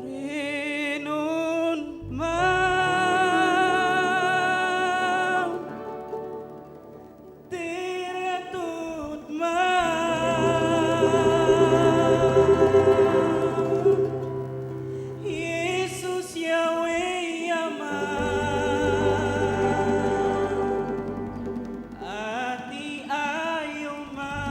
Rinun mau tiratut mau Yesus Yahweh Yamau ati ayo mau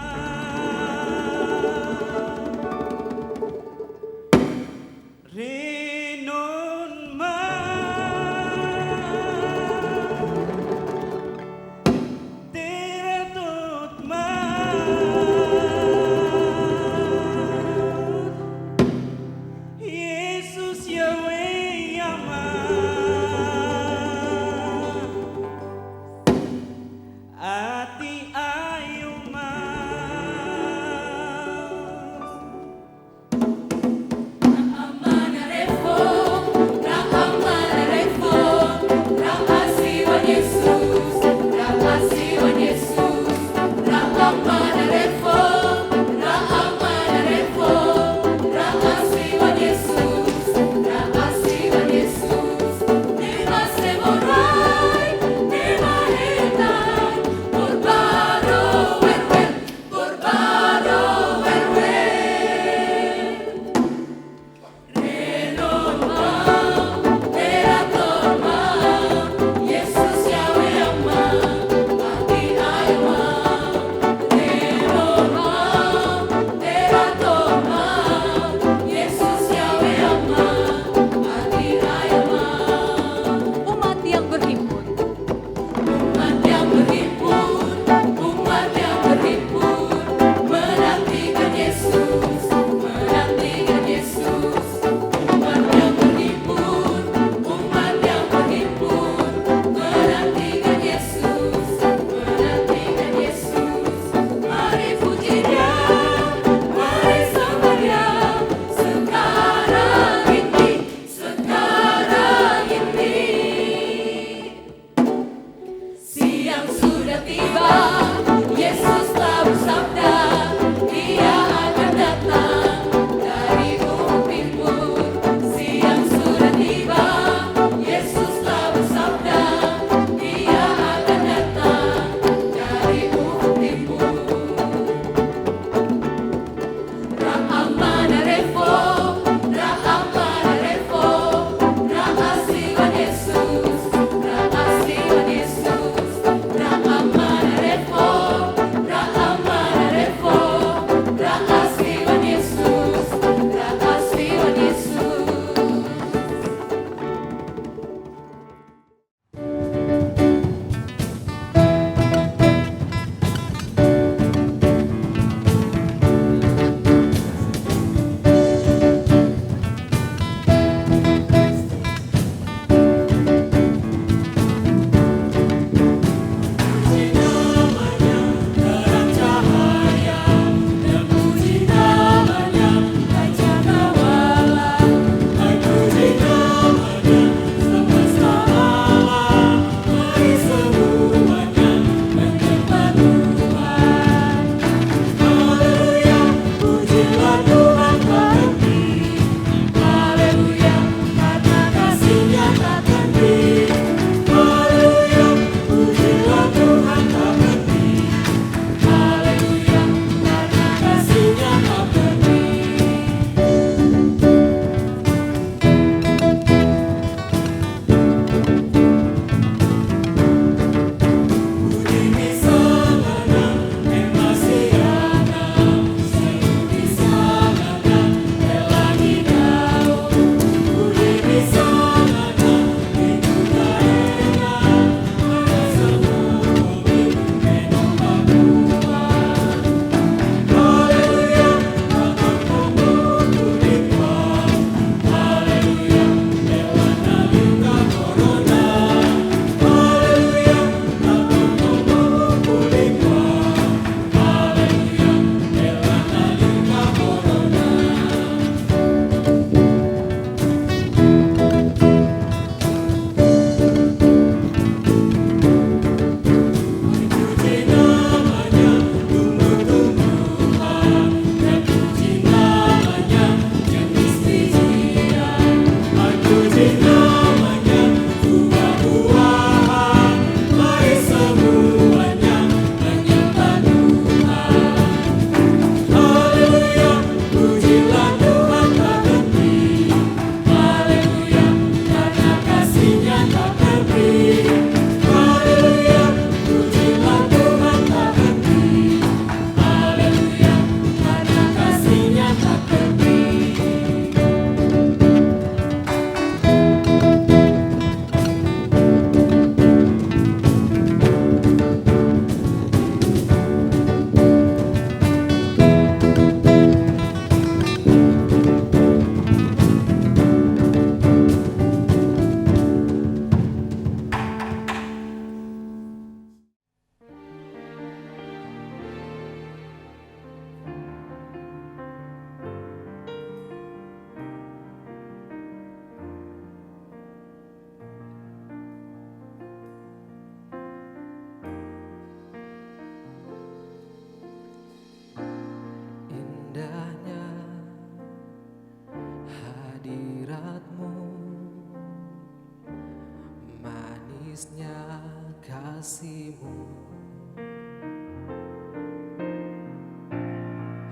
Manisnya kasih-Mu,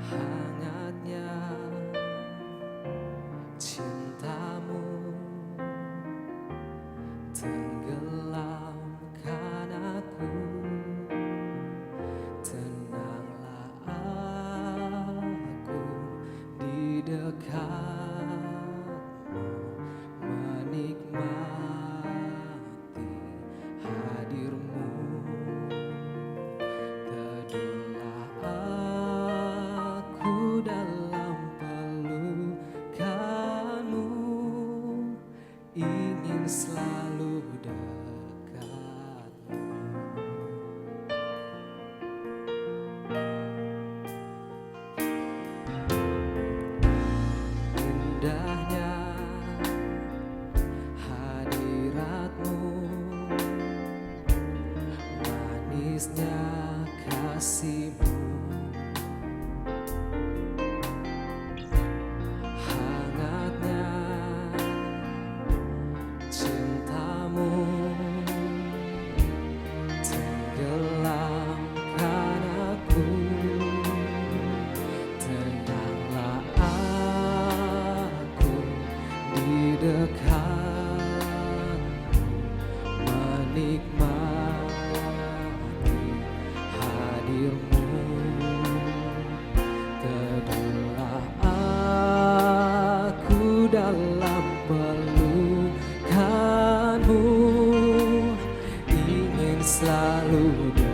hangatnya cinta-Mu, tenggelamkan aku. Tenanglah aku di dekat-Mu, menikmati hadir-Mu. Teduhlah aku dalam pelukan-Mu, ingin selalu dekat-Mu. Indahnya hadirat-Mu, manisnya kasih-Mu, hangatnya cinta-Mu, tenggelamkan aku. Tenanglah aku di dekat-Mu, menikmati hadir-Mu. Teduhlah aku dalam pelukan-Mu, ingin selalu dekat-Mu.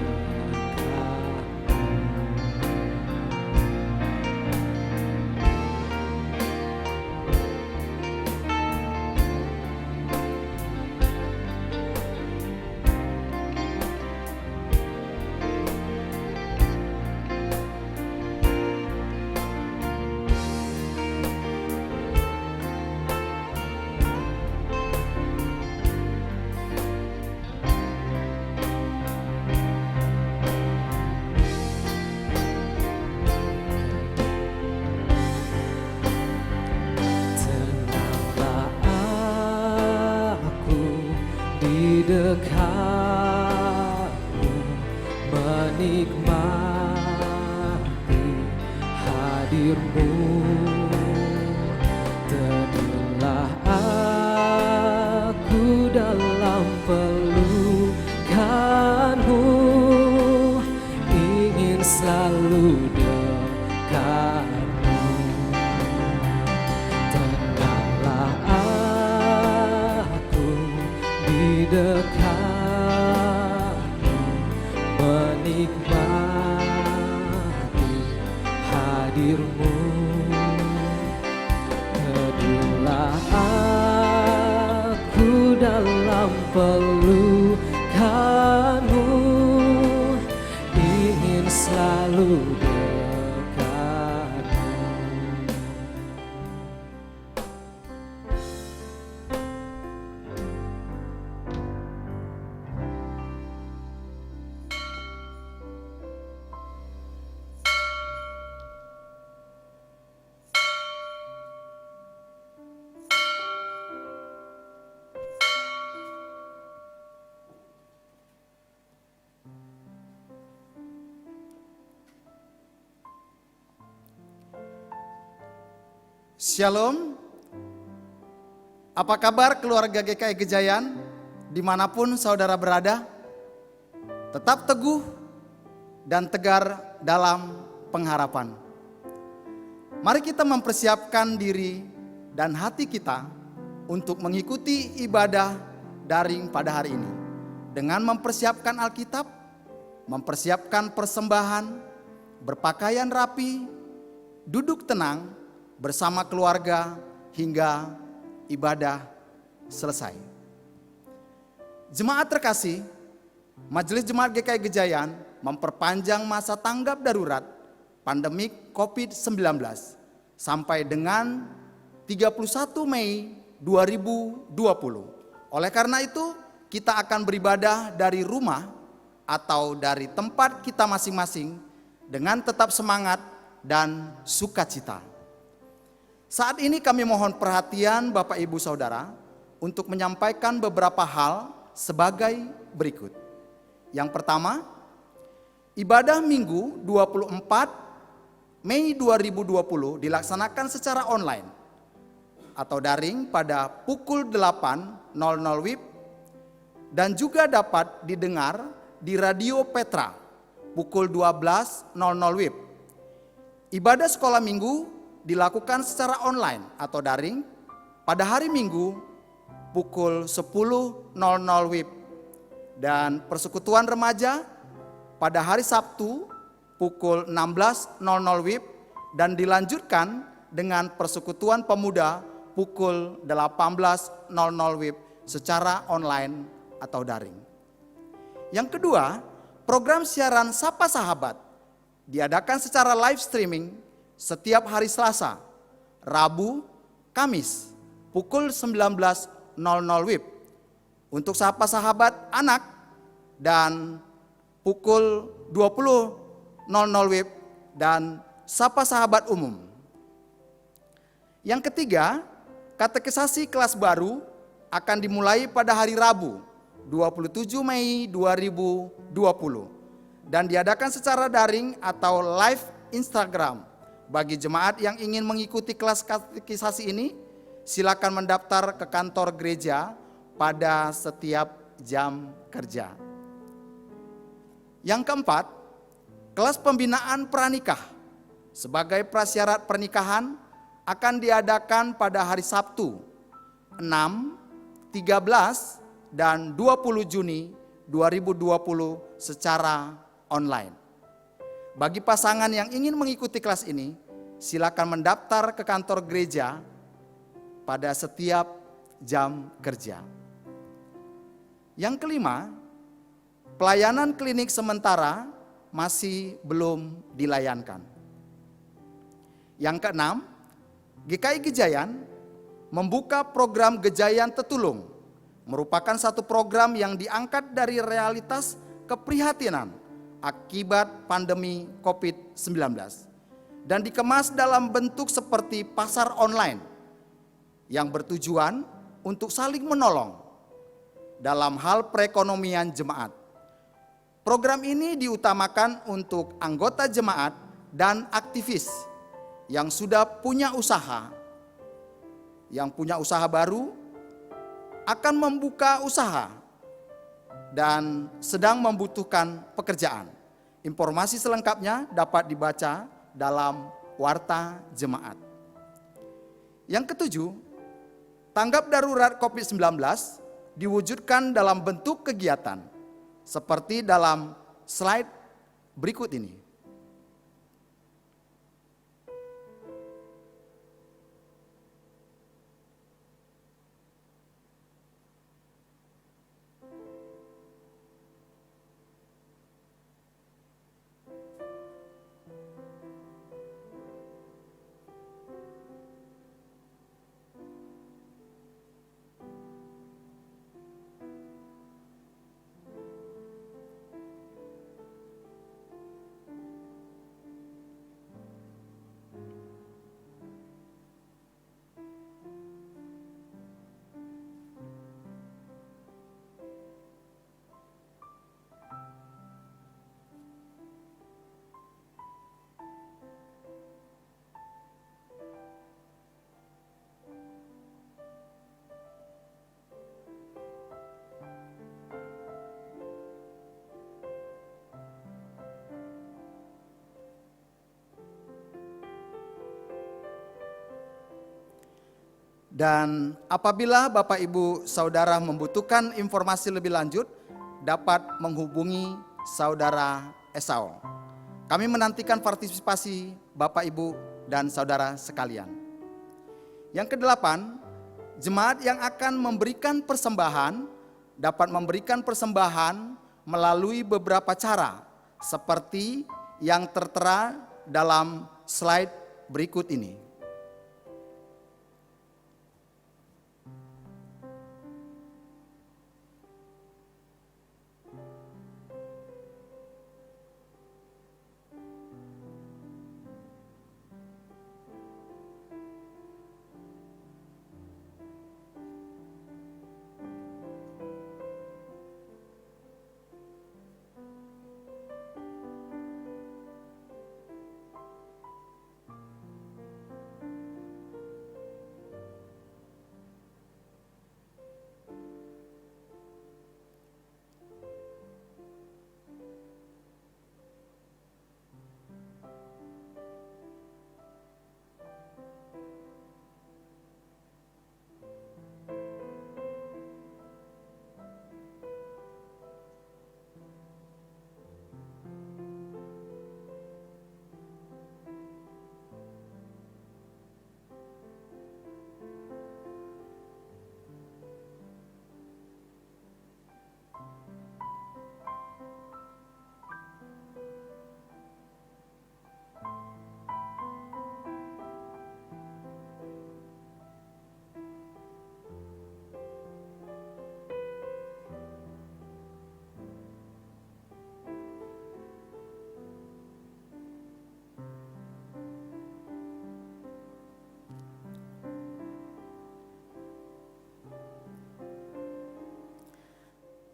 Tenanglah aku di dekat-Mu, menikmati hadir-Mu. Teduhlah aku dalam pelukan-Mu, ingin selalu dekat-Mu. Tenanglah aku di dekat-Mu, menikmati hadir-Mu. Teduhlah aku dalam pelukan-Mu, ingin selalu dekat-Mu. Shalom. Apa kabar keluarga GKI Gejayan dimanapun saudara berada? Tetap teguh dan tegar dalam pengharapan. Mari kita mempersiapkan diri dan hati kita untuk mengikuti ibadah daring pada hari ini dengan mempersiapkan Alkitab, mempersiapkan persembahan, berpakaian rapi, duduk tenang bersama keluarga hingga ibadah selesai. Jemaat terkasih, Majelis Jemaat GKI Gejayan memperpanjang masa tanggap darurat pandemik COVID-19 sampai dengan 31 Mei 2020. Oleh karena itu, kita akan beribadah dari rumah atau dari tempat kita masing-masing dengan tetap semangat dan sukacita. Saat ini kami mohon perhatian Bapak Ibu Saudara untuk menyampaikan beberapa hal sebagai berikut. Yang pertama, ibadah Minggu 24 Mei 2020 dilaksanakan secara online atau daring pada pukul 8.00 WIB dan juga dapat didengar di Radio Petra pukul 12.00 WIB. Ibadah sekolah minggu dilakukan secara online atau daring pada hari Minggu pukul 10.00 WIB dan persekutuan remaja pada hari Sabtu pukul 16.00 WIB dan dilanjutkan dengan persekutuan pemuda pukul 18.00 WIB secara online atau daring. Yang kedua, program siaran Sapa Sahabat diadakan secara live streaming setiap hari Selasa, Rabu, Kamis pukul 19.00 WIB untuk Sapa Sahabat anak dan pukul 20.00 WIB dan Sapa Sahabat umum. Yang ketiga, katekisasi kelas baru akan dimulai pada hari Rabu 27 Mei 2020 dan diadakan secara daring atau live Instagram. Bagi jemaat yang ingin mengikuti kelas katekisasi ini, silakan mendaftar ke kantor gereja pada setiap jam kerja. Yang keempat, kelas pembinaan pranikah sebagai prasyarat pernikahan akan diadakan pada hari Sabtu 6, 13, dan 20 Juni 2020 secara online. Bagi pasangan yang ingin mengikuti kelas ini, silakan mendaftar ke kantor gereja pada setiap jam kerja. Yang kelima, pelayanan klinik sementara masih belum dilayankan. Yang keenam, GKI Gejayan membuka program Gejayan Tetulung, merupakan satu program yang diangkat dari realitas keprihatinan akibat pandemi COVID-19 dan dikemas dalam bentuk seperti pasar online yang bertujuan untuk saling menolong dalam hal perekonomian jemaat. Program ini diutamakan untuk anggota jemaat dan aktivis yang sudah punya usaha, yang punya usaha baru akan membuka usaha dan sedang membutuhkan pekerjaan. Informasi selengkapnya dapat dibaca dalam Warta Jemaat. Yang ketujuh, tanggap darurat COVID-19 diwujudkan dalam bentuk kegiatan seperti dalam slide berikut ini. Dan apabila Bapak Ibu Saudara membutuhkan informasi lebih lanjut, dapat menghubungi Saudara Esau. Kami menantikan partisipasi Bapak Ibu dan Saudara sekalian. Yang kedelapan, jemaat yang akan memberikan persembahan dapat memberikan persembahan melalui beberapa cara seperti yang tertera dalam slide berikut ini.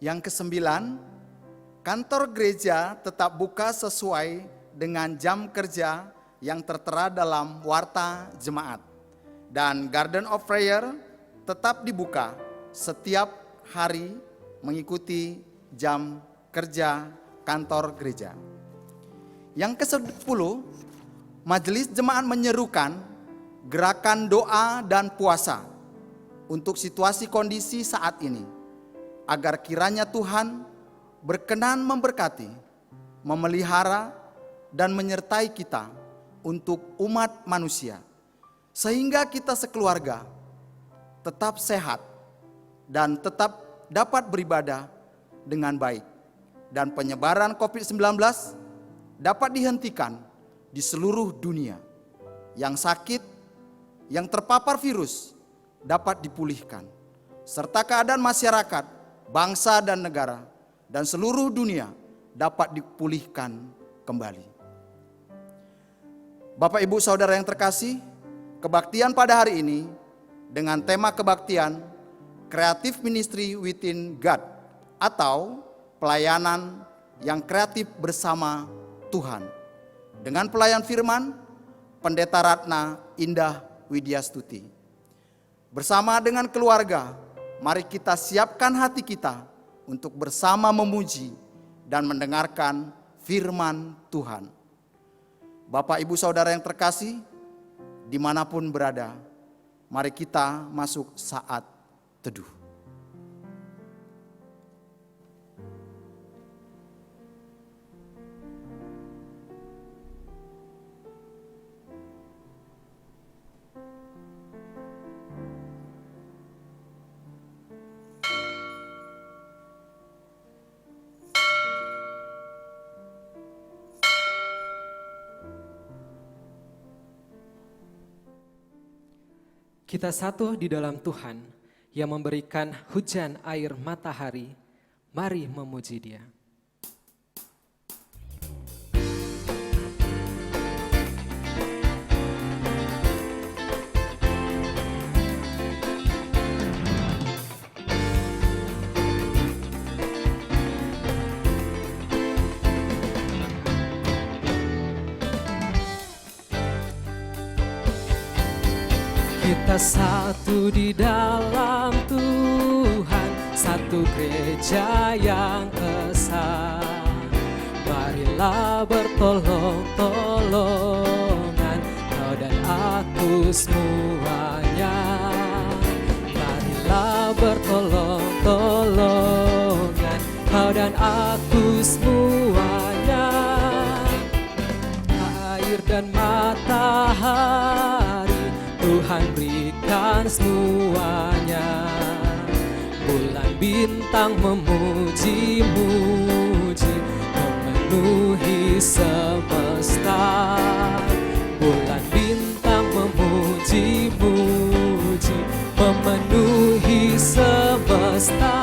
Yang kesembilan, kantor gereja tetap buka sesuai dengan jam kerja yang tertera dalam warta jemaat. Dan Garden of Prayer tetap dibuka setiap hari mengikuti jam kerja kantor gereja. Yang ke-10, majelis jemaat menyerukan gerakan doa dan puasa untuk situasi kondisi saat ini, agar kiranya Tuhan berkenan memberkati, memelihara, dan menyertai kita untuk umat manusia, sehingga kita sekeluarga tetap sehat dan tetap dapat beribadah dengan baik, dan penyebaran COVID-19 dapat dihentikan di seluruh dunia. Yang sakit, yang terpapar virus dapat dipulihkan, serta keadaan masyarakat, bangsa dan negara, dan seluruh dunia dapat dipulihkan kembali. Bapak Ibu Saudara yang terkasih, kebaktian pada hari ini dengan tema kebaktian Creative Ministry Within God, atau pelayanan yang kreatif bersama Tuhan, dengan pelayan firman Pendeta Ratna Indah Widyastuti. Bersama dengan keluarga, mari kita siapkan hati kita untuk bersama memuji dan mendengarkan firman Tuhan. Bapak Ibu Saudara yang terkasih, dimanapun berada, mari kita masuk saat teduh. Kita satu di dalam Tuhan yang memberikan hujan air matahari. Mari memuji Dia. Kita satu di dalam Tuhan, satu gereja yang esa. Marilah bertolong-tolongan, kau dan aku semuanya. Marilah bertolong-tolongan, kau dan aku semuanya. Air dan matahari Tuhan berikan semuanya. Bulan bintang memuji-muji, memenuhi semesta. Bulan bintang memuji-muji, memenuhi semesta.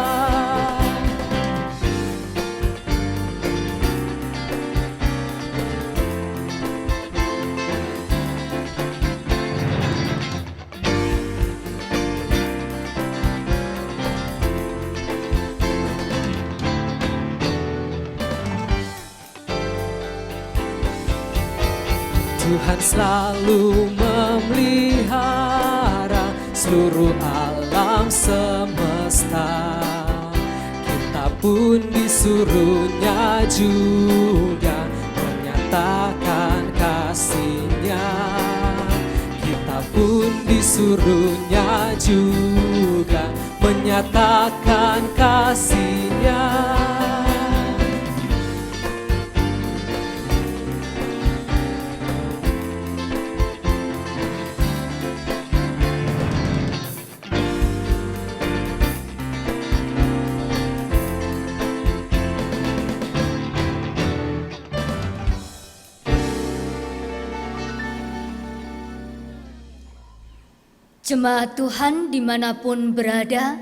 Tuhan selalu memelihara seluruh alam semesta. Kita pun disuruhnya juga menyatakan kasih-Nya. Kita pun disuruhnya juga menyatakan kasih-Nya. Jemaat Tuhan dimanapun berada,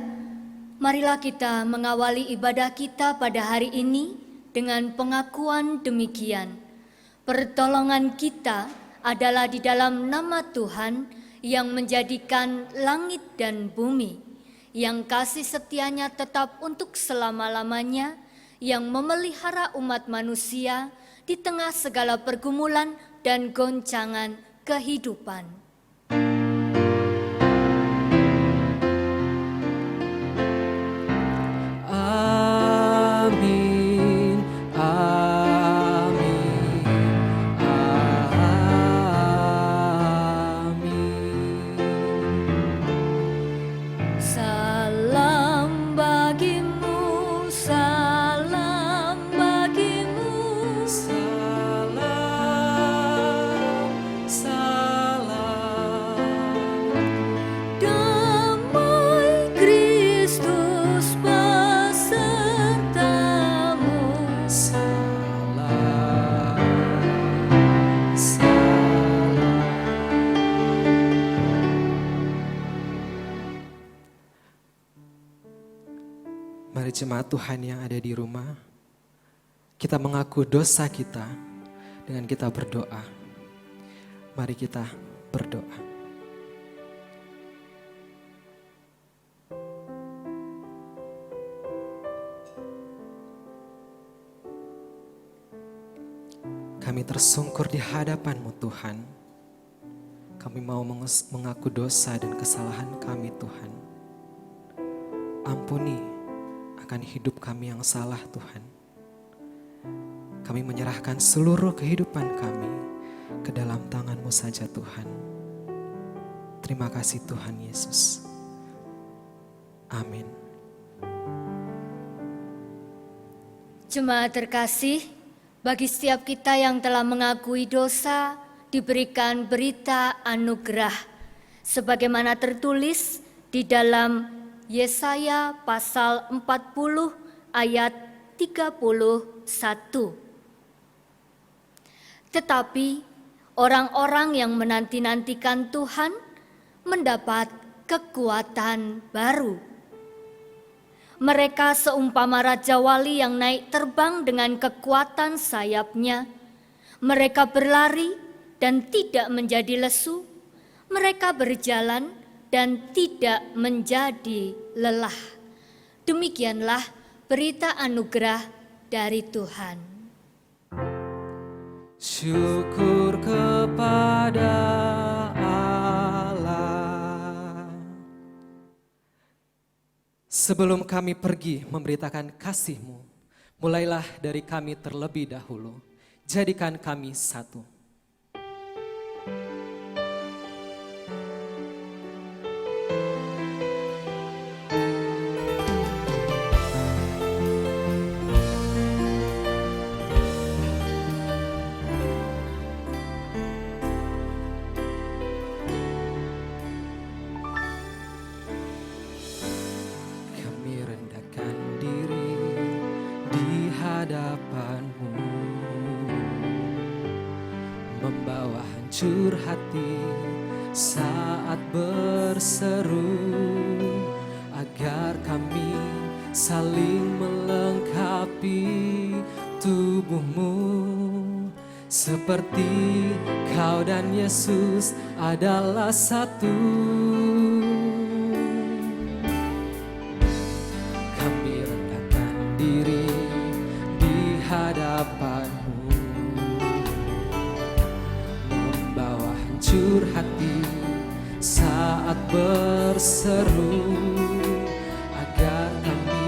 marilah kita mengawali ibadah kita pada hari ini dengan pengakuan demikian. Pertolongan kita adalah di dalam nama Tuhan yang menjadikan langit dan bumi, yang kasih setianya tetap untuk selama-lamanya, yang memelihara umat manusia di tengah segala pergumulan dan goncangan kehidupan. Amin, amin, amin. Salam bagimu, salam bagimu. Salam, salam. Damai Kristus besertamu. Salam, salam. Mari jemaat Tuhan yang ada di rumah, kita mengaku dosa kita dengan kita berdoa. Mari kita berdoa. Kami tersungkur di hadapan-Mu Tuhan. Kami mau mengaku dosa dan kesalahan kami Tuhan. Ampuni akan hidup kami yang salah Tuhan. Kami menyerahkan seluruh kehidupan kami ke dalam tangan-Mu saja Tuhan. Terima kasih Tuhan Yesus. Amin. Jemaat terkasih, bagi setiap kita yang telah mengakui dosa, diberikan berita anugerah. Sebagaimana tertulis di dalam Yesaya pasal 40 ayat 31. Tetapi orang-orang yang menanti-nantikan Tuhan mendapat kekuatan baru. Mereka seumpama Raja Wali yang naik terbang dengan kekuatan sayapnya. Mereka berlari dan tidak menjadi lesu. Mereka berjalan dan tidak menjadi lelah. Demikianlah berita anugerah dari Tuhan. Syukur kepada Allah. Sebelum kami pergi memberitakan kasih-Mu, mulailah dari kami terlebih dahulu. Jadikan kami satu. Kami rendahkan diri di hadapan-Mu, membawa hancur hati saat berseru, agar kami saling melengkapi tubuh-Mu, seperti Kau dan Yesus adalah satu. Kami rendahkan diri di hadapan-Mu, membawa hancur hati saat berseru, agar kami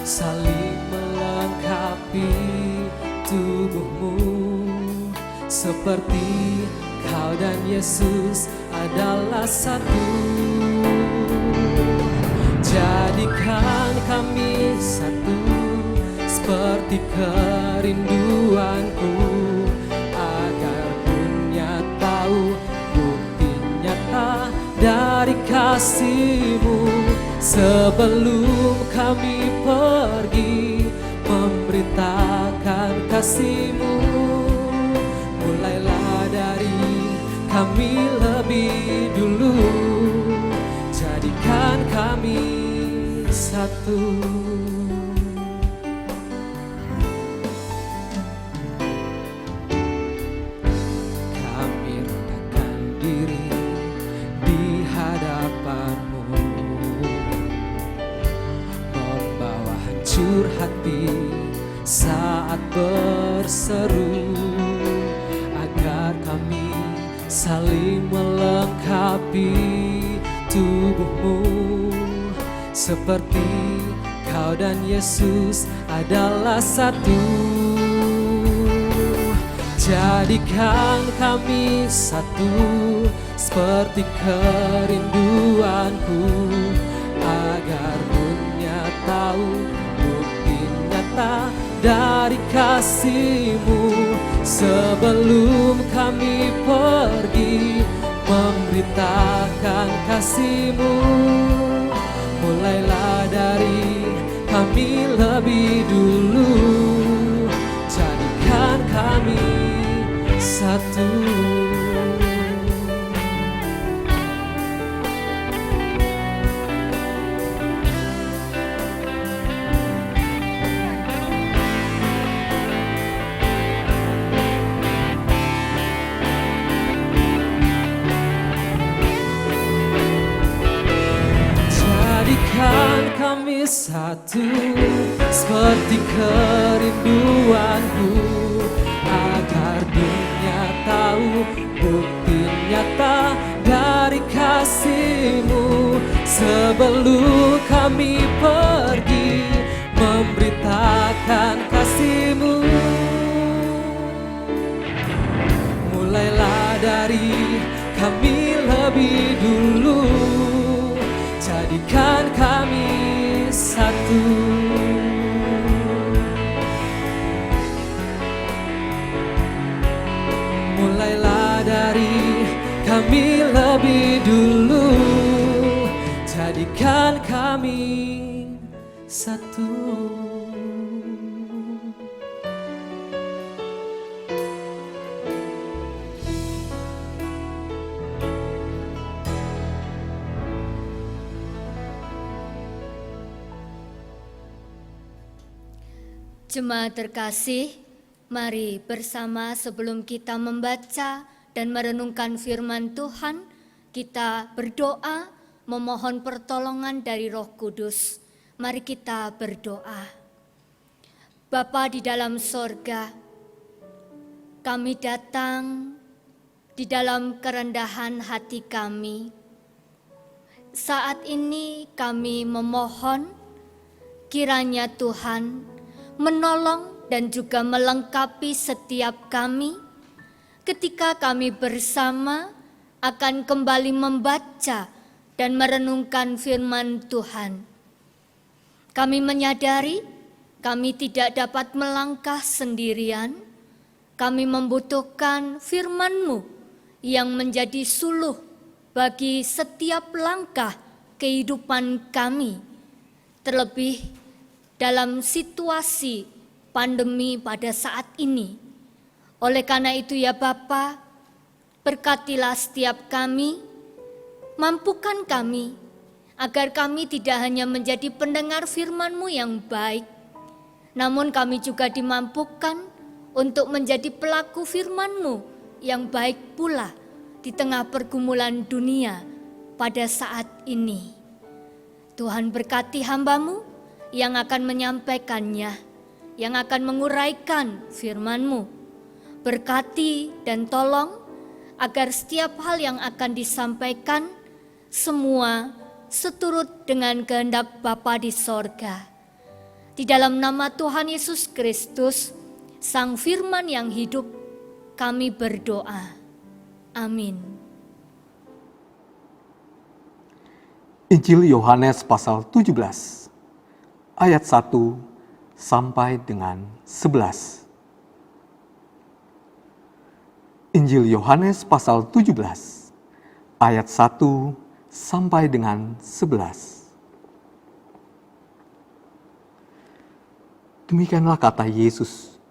saling melengkapi tubuh-Mu, seperti Kau dan Yesus adalah satu. Jadikan kami satu, seperti kerinduanku, agar dunia tahu bukti nyata dari kasih-Mu. Sebelum kami pergi memberitakan kasih-Mu, mulailah dari kami lebih dulu. Jadikan kami satu. Kami rendahkan diri di hadapan-Mu, jujur hati saat berseru, agar kami saling melengkapi tubuhmu, seperti Kau dan Yesus adalah satu. Jadikan kami satu, seperti kerinduanku, agar dunia tahu bukti nyata dari kasih-Mu. Sebelum kami pergi memberitakan kasih-Mu, mulailah dari kami lebih dulu. Jadikan kami satu. Jadikan kami satu, seperti kerinduanku, agar dunia tahu bukti nyata dari kasih-Mu. Sebelum kami pergi memberitakan kasih-Mu, mulailah dari kami lebih dulu. Jadikan kami satu. Mulailah dari kami lebih dulu. Jadikan kami satu. Jemaat terkasih, mari bersama sebelum kita membaca dan merenungkan firman Tuhan, kita berdoa memohon pertolongan dari Roh Kudus. Mari kita berdoa. Bapa di dalam sorga, kami datang di dalam kerendahan hati kami. Saat ini kami memohon kiranya Tuhan menolong dan juga melengkapi setiap kami ketika kami bersama akan kembali membaca dan merenungkan firman Tuhan. Kami menyadari kami tidak dapat melangkah sendirian. Kami membutuhkan firman-Mu yang menjadi suluh bagi setiap langkah kehidupan kami, terlebih dalam situasi pandemi pada saat ini. Oleh karena itu ya Bapa, berkatilah setiap kami, mampukan kami, agar kami tidak hanya menjadi pendengar firman-Mu yang baik, namun kami juga dimampukan untuk menjadi pelaku firman-Mu yang baik pula di tengah pergumulan dunia pada saat ini. Tuhan berkati hamba-Mu yang akan menyampaikannya, yang akan menguraikan firman-Mu. Berkati dan tolong agar setiap hal yang akan disampaikan semua seturut dengan kehendak Bapa di sorga. Di dalam nama Tuhan Yesus Kristus, Sang Firman yang hidup, kami berdoa. Amin. Injil Yohanes pasal 17. Ayat 1 sampai dengan 11. Injil Yohanes pasal 17 ayat 1 sampai dengan 11. Demikianlah kata Yesus.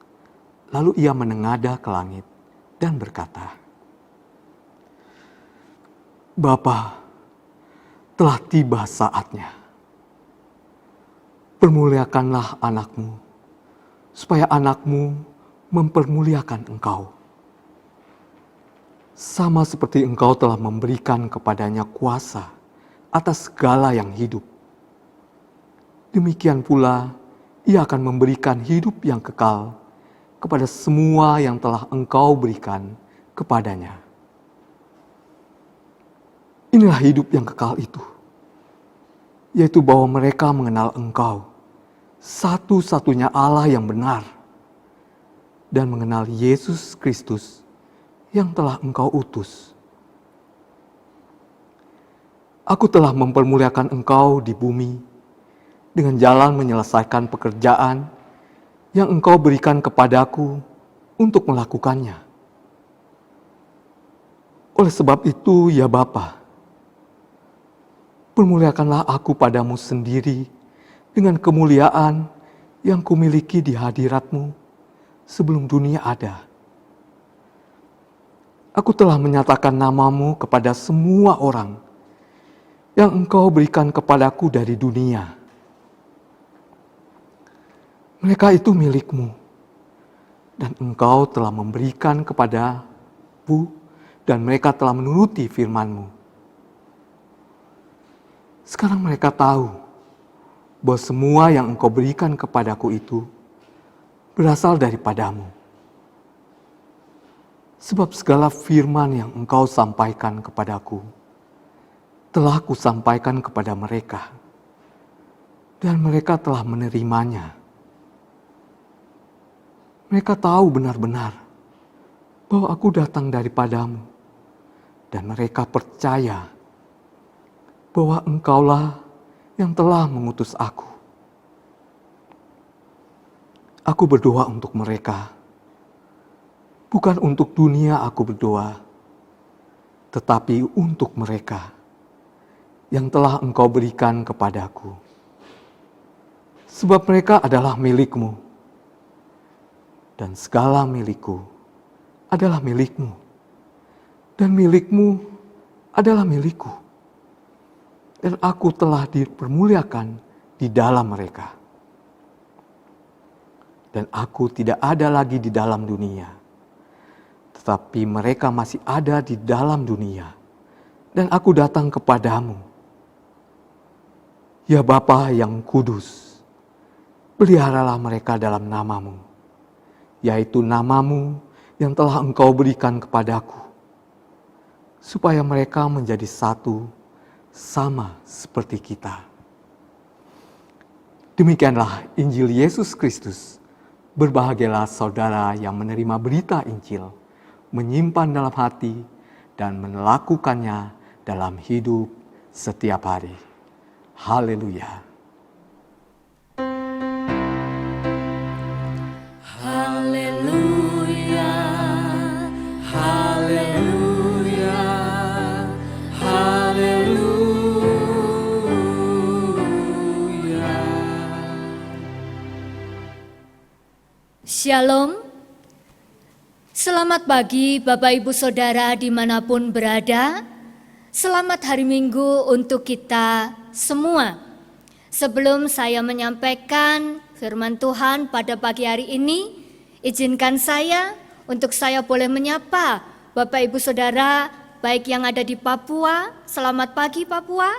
Lalu ia menengadah ke langit dan berkata, Bapa, telah tiba saatnya. Permuliakanlah anakmu, supaya anakmu mempermuliakan engkau. Sama seperti engkau telah memberikan kepadanya kuasa atas segala yang hidup. Demikian pula Ia akan memberikan hidup yang kekal kepada semua yang telah Engkau berikan kepadanya. Inilah hidup yang kekal itu, yaitu bahwa mereka mengenal Engkau, satu-satunya Allah yang benar, dan mengenal Yesus Kristus yang telah Engkau utus. Aku telah mempermuliakan Engkau di bumi dengan jalan menyelesaikan pekerjaan yang Engkau berikan kepadaku untuk melakukannya. Oleh sebab itu, ya Bapa, permuliakanlah aku padamu sendiri dengan kemuliaan yang kumiliki di hadirat-Mu sebelum dunia ada. Aku telah menyatakan nama-Mu kepada semua orang yang Engkau berikan kepadaku dari dunia. Mereka itu milik-Mu, dan Engkau telah memberikan kepadaku, dan mereka telah menuruti firman-Mu. Sekarang mereka tahu bahwa semua yang Engkau berikan kepadaku itu berasal daripada-Mu. Sebab segala firman yang Engkau sampaikan kepadaku telah Kusampaikan kepada mereka, dan mereka telah menerimanya. Mereka tahu benar-benar bahwa aku datang daripada-Mu, dan mereka percaya bahwa Engkaulah yang telah mengutus aku. Aku berdoa untuk mereka, bukan untuk dunia aku berdoa, tetapi untuk mereka yang telah Engkau berikan kepadaku. Sebab mereka adalah milik-Mu, dan segala milik-Ku adalah milik-Mu, dan milik-Mu adalah milik-Ku. Dan aku telah dipermuliakan di dalam mereka. Dan aku tidak ada lagi di dalam dunia, tetapi mereka masih ada di dalam dunia, dan aku datang kepadamu. Ya Bapa yang kudus, peliharalah mereka dalam nama-Mu, yaitu nama-Mu yang telah Engkau berikan kepadaku, supaya mereka menjadi satu sama seperti kita. Demikianlah Injil Yesus Kristus. Berbahagialah saudara yang menerima berita Injil, menyimpan dalam hati, dan melakukannya dalam hidup setiap hari. Haleluya. Haleluya, haleluya, haleluya. Shalom. Selamat pagi Bapak Ibu Saudara dimanapun berada. Selamat hari Minggu untuk kita semua. Sebelum saya menyampaikan firman Tuhan pada pagi hari ini, izinkan saya untuk saya boleh menyapa Bapak Ibu Saudara baik yang ada di Papua, selamat pagi Papua.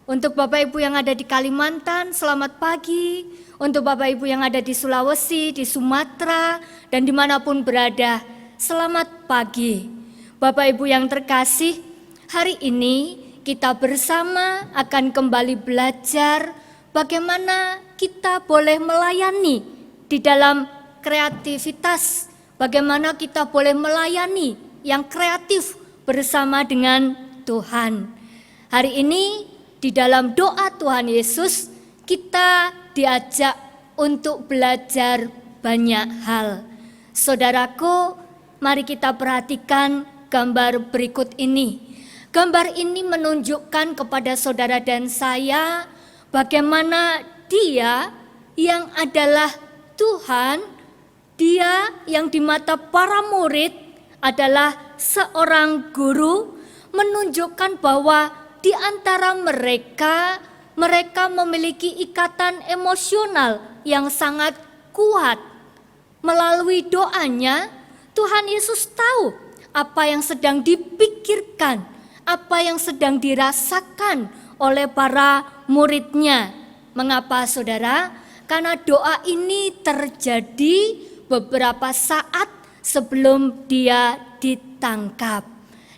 Untuk Bapak Ibu yang ada di Kalimantan, selamat pagi. Untuk Bapak Ibu yang ada di Sulawesi, di Sumatera, dan dimanapun berada, selamat pagi. Bapak Ibu yang terkasih, hari ini kita bersama akan kembali belajar bagaimana kita boleh melayani di dalam kreativitas, bagaimana kita boleh melayani yang kreatif bersama dengan Tuhan. Hari ini di dalam doa Tuhan Yesus kita diajak untuk belajar banyak hal. Saudaraku, mari kita perhatikan gambar berikut ini. Gambar ini menunjukkan kepada saudara dan saya bagaimana Dia yang adalah Tuhan, Dia yang di mata para murid adalah seorang guru, menunjukkan bahwa di antara mereka memiliki ikatan emosional yang sangat kuat. Melalui doanya, Tuhan Yesus tahu apa yang sedang dipikirkan, apa yang sedang dirasakan oleh para muridnya. Mengapa saudara? Karena doa ini terjadi beberapa saat sebelum dia ditangkap.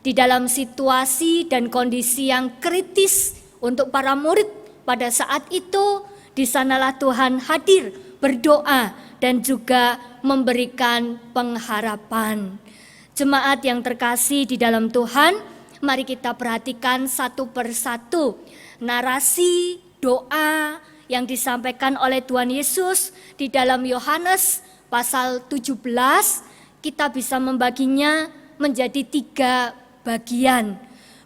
Di dalam situasi dan kondisi yang kritis untuk para murid pada saat itu, di sanalah Tuhan hadir berdoa dan juga memberikan pengharapan. Jemaat yang terkasih di dalam Tuhan, mari kita perhatikan satu persatu narasi doa yang disampaikan oleh Tuhan Yesus di dalam Yohanes pasal 17. Kita bisa membaginya menjadi 3 bagian.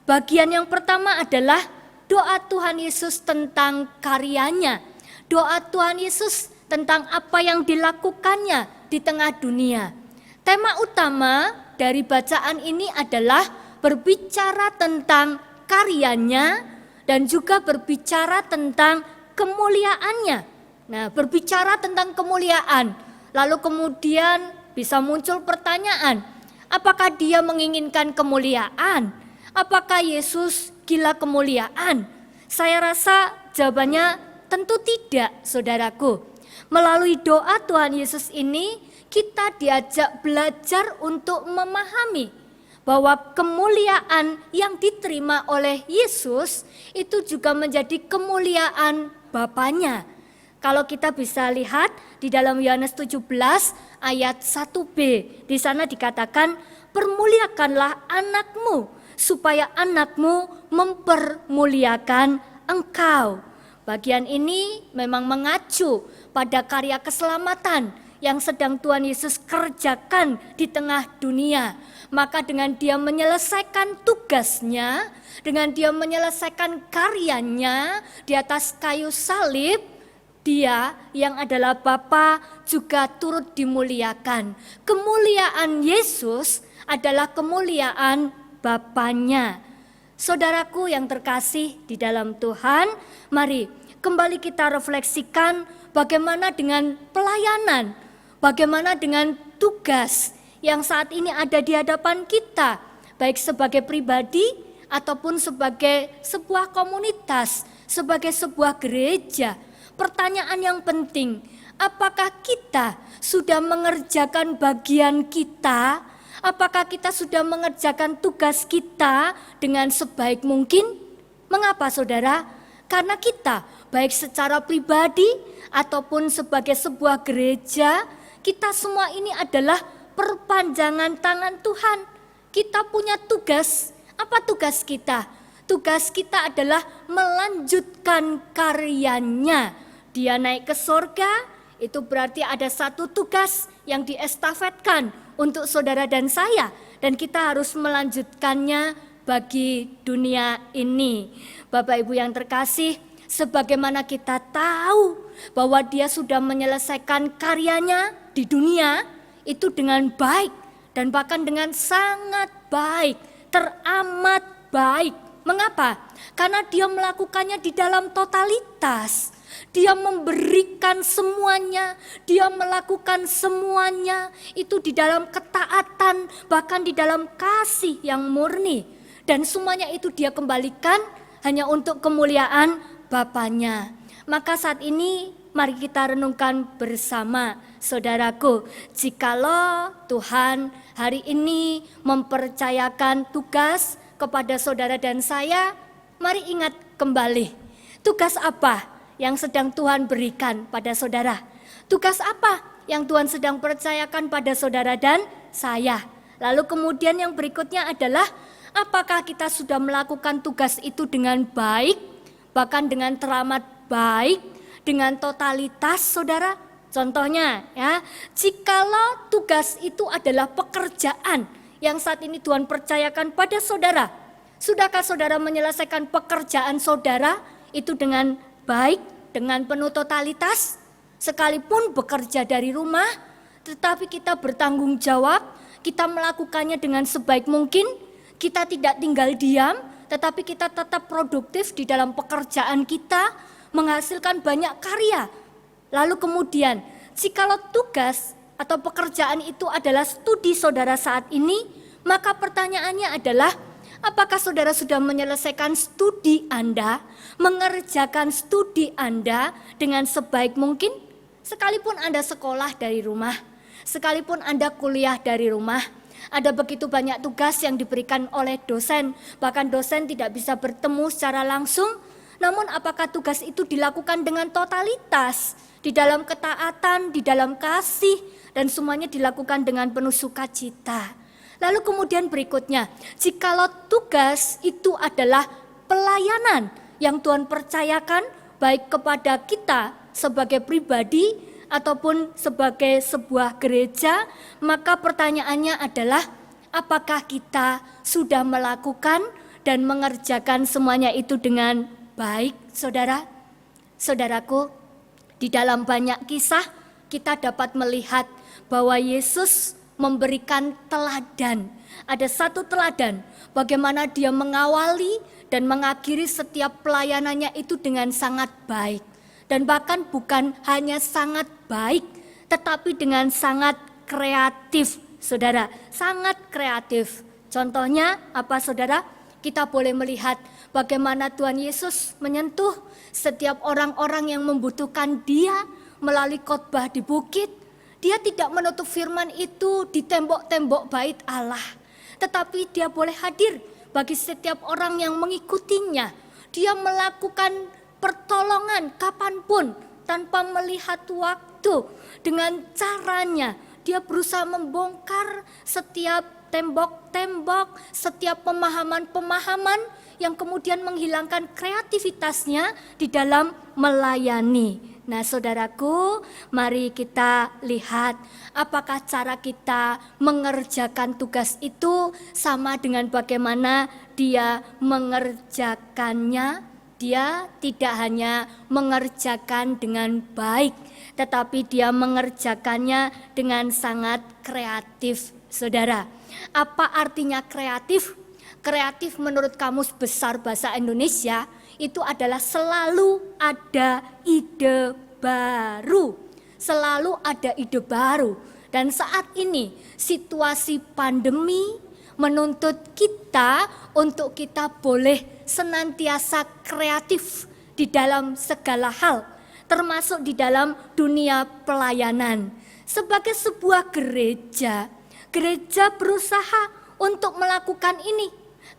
Bagian yang pertama adalah doa Tuhan Yesus tentang karyanya. Doa Tuhan Yesus tentang apa yang dilakukannya di tengah dunia. Tema utama dari bacaan ini adalah berbicara tentang karyanya dan juga berbicara tentang kemuliaannya. Nah, berbicara tentang kemuliaan, lalu kemudian bisa muncul pertanyaan, apakah dia menginginkan kemuliaan? Apakah Yesus gila kemuliaan? Saya rasa jawabannya tentu tidak, saudaraku. Melalui doa Tuhan Yesus ini, kita diajak belajar untuk memahami bahwa kemuliaan yang diterima oleh Yesus itu juga menjadi kemuliaan Bapanya. Kalau kita bisa lihat di dalam Yohanes 17 ayat 1b, di sana dikatakan, permuliakanlah anakmu supaya anakmu mempermuliakan engkau. Bagian ini memang mengacu pada karya keselamatan yang sedang Tuhan Yesus kerjakan di tengah dunia. Maka dengan dia menyelesaikan tugasnya, dengan dia menyelesaikan karyanya di atas kayu salib, dia yang adalah Bapa juga turut dimuliakan. Kemuliaan Yesus adalah kemuliaan Bapanya. Saudaraku yang terkasih di dalam Tuhan, mari kembali kita refleksikan bagaimana dengan pelayanan, bagaimana dengan tugas yang saat ini ada di hadapan kita, baik sebagai pribadi ataupun sebagai sebuah komunitas, sebagai sebuah gereja. Pertanyaan yang penting, apakah kita sudah mengerjakan bagian kita? Apakah kita sudah mengerjakan tugas kita dengan sebaik mungkin? Mengapa, saudara? Karena kita, baik secara pribadi ataupun sebagai sebuah gereja, kita semua ini adalah perpanjangan tangan Tuhan. Kita punya tugas. Apa tugas kita? Tugas kita adalah melanjutkan karyanya. Dia naik ke sorga, itu berarti ada satu tugas yang diestafetkan untuk saudara dan saya. Dan kita harus melanjutkannya bagi dunia ini. Bapak Ibu yang terkasih, sebagaimana kita tahu bahwa dia sudah menyelesaikan karyanya di dunia itu dengan baik dan bahkan dengan sangat baik, teramat baik. Mengapa? Karena dia melakukannya di dalam totalitas. Dia memberikan semuanya, dia melakukan semuanya itu di dalam ketaatan, bahkan di dalam kasih yang murni. Dan semuanya itu dia kembalikan hanya untuk kemuliaan Bapanya. Maka saat ini mari kita renungkan bersama, saudaraku. Jikalau Tuhan hari ini mempercayakan tugas kepada saudara dan saya, mari ingat kembali. Tugas apa yang sedang Tuhan berikan pada saudara? Tugas apa yang Tuhan sedang percayakan pada saudara dan saya? Lalu kemudian yang berikutnya adalah, apakah kita sudah melakukan tugas itu dengan baik? Bahkan dengan teramat baik, dengan totalitas, saudara. Contohnya ya, jikalau tugas itu adalah pekerjaan yang saat ini Tuhan percayakan pada saudara, sudahkah saudara menyelesaikan pekerjaan saudara itu dengan baik, dengan penuh totalitas? Sekalipun bekerja dari rumah, tetapi kita bertanggung jawab, kita melakukannya dengan sebaik mungkin, kita tidak tinggal diam, tetapi kita tetap produktif di dalam pekerjaan kita, menghasilkan banyak karya. Lalu kemudian, jikalau tugas atau pekerjaan itu adalah studi saudara saat ini, maka pertanyaannya adalah, apakah saudara sudah menyelesaikan studi Anda, mengerjakan studi Anda dengan sebaik mungkin? Sekalipun Anda sekolah dari rumah, sekalipun Anda kuliah dari rumah, ada begitu banyak tugas yang diberikan oleh dosen, bahkan dosen tidak bisa bertemu secara langsung. Namun apakah tugas itu dilakukan dengan totalitas, di dalam ketaatan, di dalam kasih, dan semuanya dilakukan dengan penuh sukacita. Lalu kemudian berikutnya, jikalau tugas itu adalah pelayanan yang Tuhan percayakan baik kepada kita sebagai pribadi ataupun sebagai sebuah gereja, maka pertanyaannya adalah apakah kita sudah melakukan dan mengerjakan semuanya itu dengan baik, saudara? Saudaraku, di dalam banyak kisah kita dapat melihat bahwa Yesus memberikan teladan. Ada satu teladan bagaimana dia mengawali dan mengakhiri setiap pelayanannya itu dengan sangat baik. Dan bahkan bukan hanya sangat baik, tetapi dengan sangat kreatif, saudara. Sangat kreatif. Contohnya apa, saudara? Kita boleh melihat bagaimana Tuhan Yesus menyentuh setiap orang-orang yang membutuhkan Dia melalui khotbah di bukit. Dia tidak menutup firman itu di tembok-tembok bait Allah, tetapi dia boleh hadir bagi setiap orang yang mengikutinya. Dia melakukan pertolongan kapanpun tanpa melihat waktu. Dengan caranya dia berusaha membongkar setiap tembok-tembok, setiap pemahaman-pemahaman yang kemudian menghilangkan kreativitasnya di dalam melayani. Nah, saudaraku, mari kita lihat apakah cara kita mengerjakan tugas itu sama dengan bagaimana dia mengerjakannya. Dia tidak hanya mengerjakan dengan baik, tetapi dia mengerjakannya dengan sangat kreatif, saudara. Apa artinya kreatif? Kreatif menurut Kamus Besar Bahasa Indonesia itu adalah selalu ada ide baru. Selalu ada ide baru. Dan saat ini situasi pandemi menuntut kita untuk kita boleh senantiasa kreatif di dalam segala hal, termasuk di dalam dunia pelayanan. Sebagai sebuah gereja, gereja berusaha untuk melakukan ini.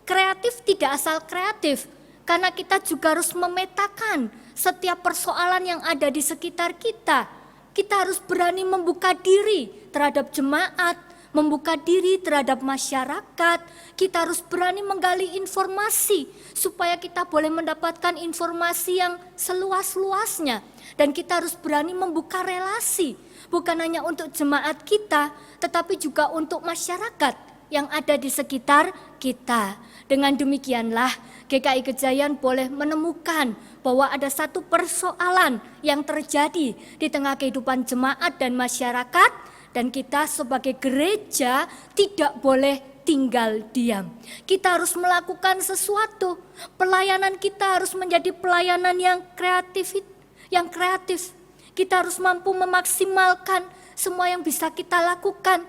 Kreatif tidak asal kreatif, karena kita juga harus memetakan setiap persoalan yang ada di sekitar kita. Kita harus berani membuka diri terhadap jemaat, membuka diri terhadap masyarakat. Kita harus berani menggali informasi supaya kita boleh mendapatkan informasi yang seluas-luasnya. Dan kita harus berani membuka relasi, bukan hanya untuk jemaat kita, tetapi juga untuk masyarakat yang ada di sekitar kita. Dengan demikianlah GKI Gejayan boleh menemukan bahwa ada satu persoalan yang terjadi di tengah kehidupan jemaat dan masyarakat, dan kita sebagai gereja tidak boleh tinggal diam. Kita harus melakukan sesuatu. Pelayanan kita harus menjadi pelayanan yang kreatif. Kita harus mampu memaksimalkan semua yang bisa kita lakukan.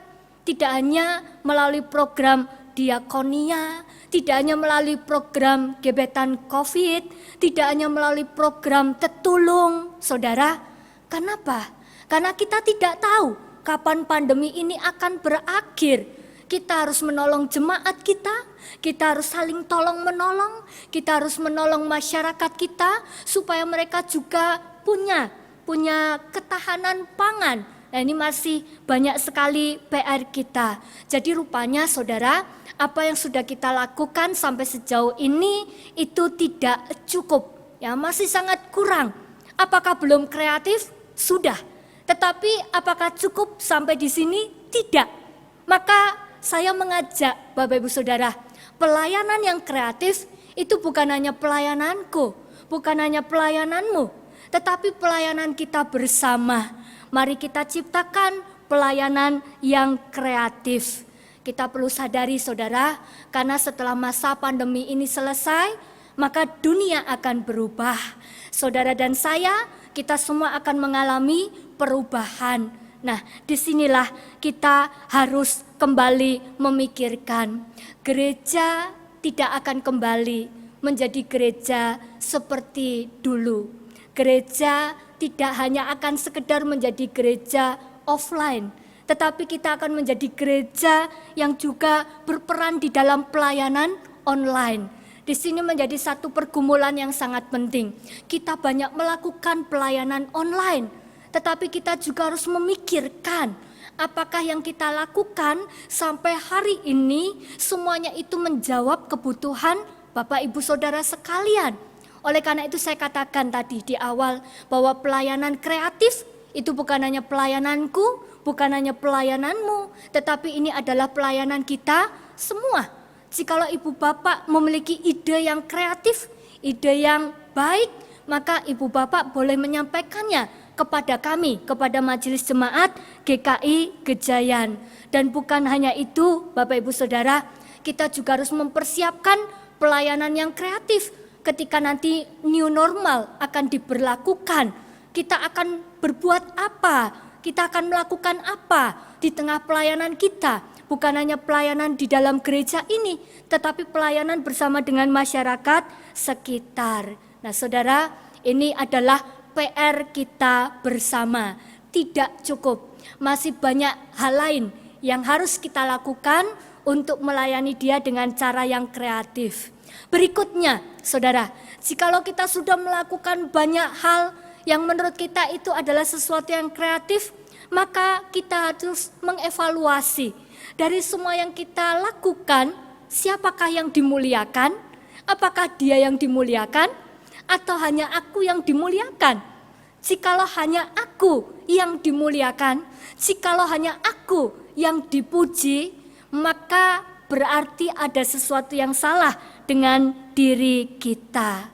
Tidak hanya melalui program diakonia, tidak hanya melalui program gebetan COVID, tidak hanya melalui program tetulung, saudara. Kenapa? Karena kita tidak tahu kapan pandemi ini akan berakhir. Kita harus menolong jemaat kita harus saling tolong menolong, kita harus menolong masyarakat kita supaya mereka juga punya ketahanan pangan. Nah, ini masih banyak sekali PR kita. Jadi rupanya saudara, apa yang sudah kita lakukan sampai sejauh ini itu tidak cukup. Ya, masih sangat kurang. Apakah belum kreatif? Sudah. Tetapi apakah cukup sampai di sini? Tidak. Maka saya mengajak Bapak Ibu Saudara, pelayanan yang kreatif itu bukan hanya pelayananku, bukan hanya pelayananmu, tetapi pelayanan kita bersama. Mari kita ciptakan pelayanan yang kreatif. Kita perlu sadari saudara, karena setelah masa pandemi ini selesai, maka dunia akan berubah. Saudara dan saya, kita semua akan mengalami perubahan. Nah, disinilah kita harus kembali memikirkan. Gereja tidak akan kembali menjadi gereja seperti dulu. Gereja tidak hanya akan sekedar menjadi gereja offline, tetapi kita akan menjadi gereja yang juga berperan di dalam pelayanan online. Di sini menjadi satu pergumulan yang sangat penting. Kita banyak melakukan pelayanan online, tetapi kita juga harus memikirkan apakah yang kita lakukan sampai hari ini semuanya itu menjawab kebutuhan Bapak Ibu Saudara sekalian. Oleh karena itu saya katakan tadi di awal bahwa pelayanan kreatif itu bukan hanya pelayananku, bukan hanya pelayananmu, tetapi ini adalah pelayanan kita semua. Jikalau ibu bapak memiliki ide yang kreatif, ide yang baik, maka ibu bapak boleh menyampaikannya kepada kami, kepada Majelis Jemaat GKI Gejayan. Dan bukan hanya itu Bapak Ibu Saudara, kita juga harus mempersiapkan pelayanan yang kreatif. Ketika nanti new normal akan diberlakukan, kita akan berbuat apa? Kita akan melakukan apa di tengah pelayanan kita? Bukan hanya pelayanan di dalam gereja ini, tetapi pelayanan bersama dengan masyarakat sekitar. Nah saudara, ini adalah PR kita bersama. Tidak cukup, masih banyak hal lain yang harus kita lakukan untuk melayani dia dengan cara yang kreatif. Berikutnya, saudara, jikalau kita sudah melakukan banyak hal yang menurut kita itu adalah sesuatu yang kreatif, maka kita harus mengevaluasi dari semua yang kita lakukan, siapakah yang dimuliakan? Apakah dia yang dimuliakan? Atau hanya aku yang dimuliakan? Jikalau hanya aku yang dimuliakan, jikalau hanya aku yang dipuji, maka berarti ada sesuatu yang salah dengan diri kita.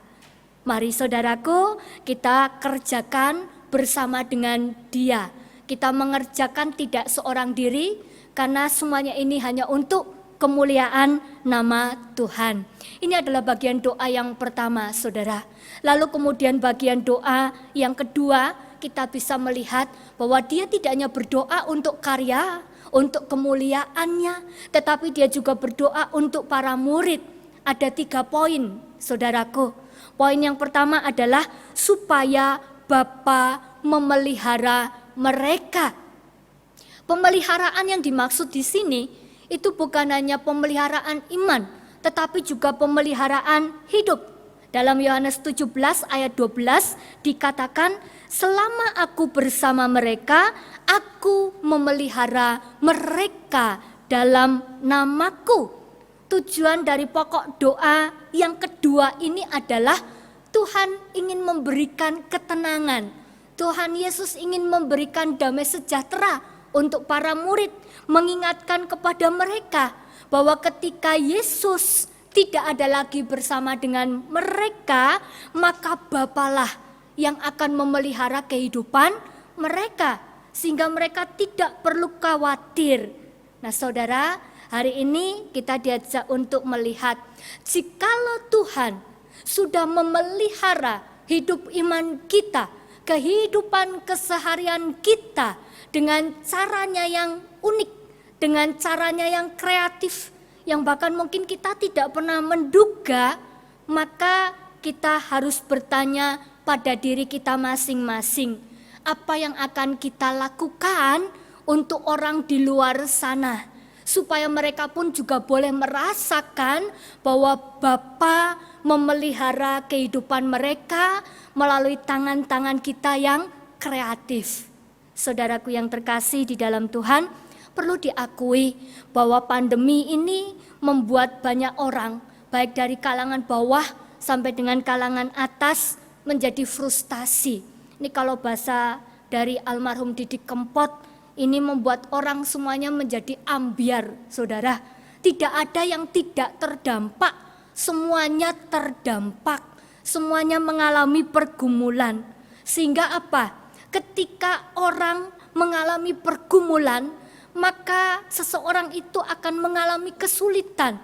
Mari saudaraku, kita kerjakan bersama dengan dia. Kita mengerjakan tidak seorang diri, karena semuanya ini hanya untuk kemuliaan nama Tuhan. Ini adalah bagian doa yang pertama, saudara. Lalu kemudian bagian doa yang kedua, kita bisa melihat bahwa dia tidak hanya berdoa untuk karya, untuk kemuliaannya, tetapi dia juga berdoa untuk para murid. Ada 3 poin, saudaraku. Poin yang pertama adalah supaya Bapa memelihara mereka. Pemeliharaan yang dimaksud di sini itu bukan hanya pemeliharaan iman, tetapi juga pemeliharaan hidup. Dalam Yohanes 17 ayat 12 dikatakan, selama aku bersama mereka, aku memelihara mereka dalam namaku. Tujuan dari pokok doa yang kedua ini adalah Tuhan ingin memberikan ketenangan. Tuhan Yesus ingin memberikan damai sejahtera untuk para murid, mengingatkan kepada mereka bahwa ketika Yesus tidak ada lagi bersama dengan mereka, maka Bapalah yang akan memelihara kehidupan mereka, sehingga mereka tidak perlu khawatir. Nah saudara, hari ini kita diajak untuk melihat, jikalau Tuhan sudah memelihara hidup iman kita, kehidupan keseharian kita dengan caranya yang unik, dengan caranya yang kreatif, yang bahkan mungkin kita tidak pernah menduga, maka kita harus bertanya pada diri kita masing-masing, apa yang akan kita lakukan untuk orang di luar sana, supaya mereka pun juga boleh merasakan bahwa Bapa memelihara kehidupan mereka melalui tangan-tangan kita yang kreatif. Saudaraku yang terkasih di dalam Tuhan, perlu diakui bahwa pandemi ini membuat banyak orang, baik dari kalangan bawah sampai dengan kalangan atas, menjadi frustasi. Ini kalau bahasa dari almarhum Didi Kempot, ini membuat orang semuanya menjadi ambiar, saudara. Tidak ada yang tidak terdampak, semuanya terdampak, semuanya mengalami pergumulan. Sehingga apa? Ketika orang mengalami pergumulan, maka seseorang itu akan mengalami kesulitan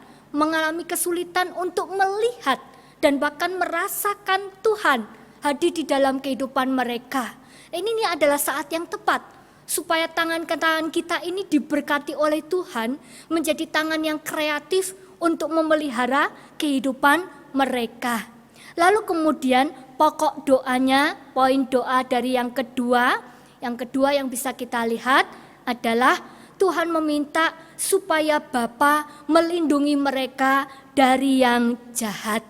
untuk melihat dan bahkan merasakan Tuhan hadir di dalam kehidupan mereka. Ini adalah saat yang tepat supaya tangan-tangan kita ini diberkati oleh Tuhan, menjadi tangan yang kreatif untuk memelihara kehidupan mereka. Lalu kemudian pokok doanya, poin doa dari yang kedua yang bisa kita lihat adalah Tuhan meminta supaya Bapa melindungi mereka dari yang jahat.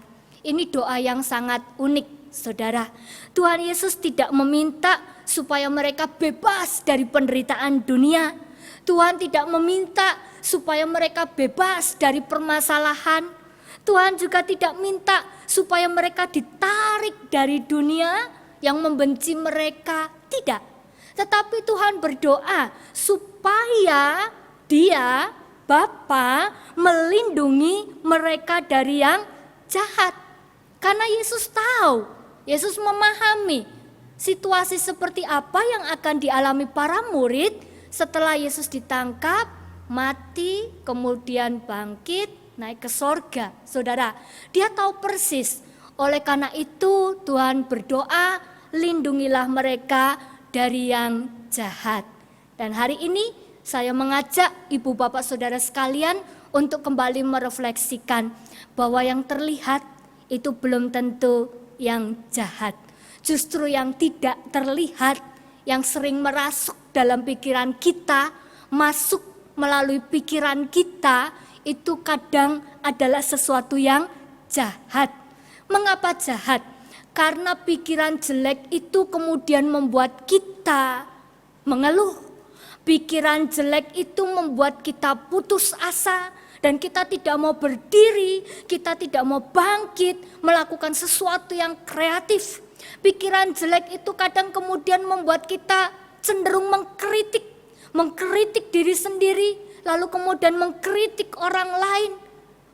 Ini doa yang sangat unik, saudara. Tuhan Yesus tidak meminta supaya mereka bebas dari penderitaan dunia. Tuhan tidak meminta supaya mereka bebas dari permasalahan. Tuhan juga tidak minta supaya mereka ditarik dari dunia yang membenci mereka. Tidak. Tetapi Tuhan berdoa supaya Dia, Bapa, melindungi mereka dari yang jahat. Karena Yesus tahu, Yesus memahami situasi seperti apa yang akan dialami para murid setelah Yesus ditangkap, mati, kemudian bangkit, naik ke sorga. Saudara, Dia tahu persis. Oleh karena itu Tuhan berdoa, lindungilah mereka dari yang jahat. Dan hari ini saya mengajak ibu bapak saudara sekalian untuk kembali merefleksikan bahwa yang terlihat itu belum tentu yang jahat. Justru yang tidak terlihat, yang sering merasuk dalam pikiran kita, masuk melalui pikiran kita, itu kadang adalah sesuatu yang jahat. Mengapa jahat? Karena pikiran jelek itu kemudian membuat kita mengeluh. Pikiran jelek itu membuat kita putus asa dan kita tidak mau berdiri, kita tidak mau bangkit, melakukan sesuatu yang kreatif. Pikiran jelek itu kadang kemudian membuat kita cenderung mengkritik diri sendiri, lalu kemudian mengkritik orang lain.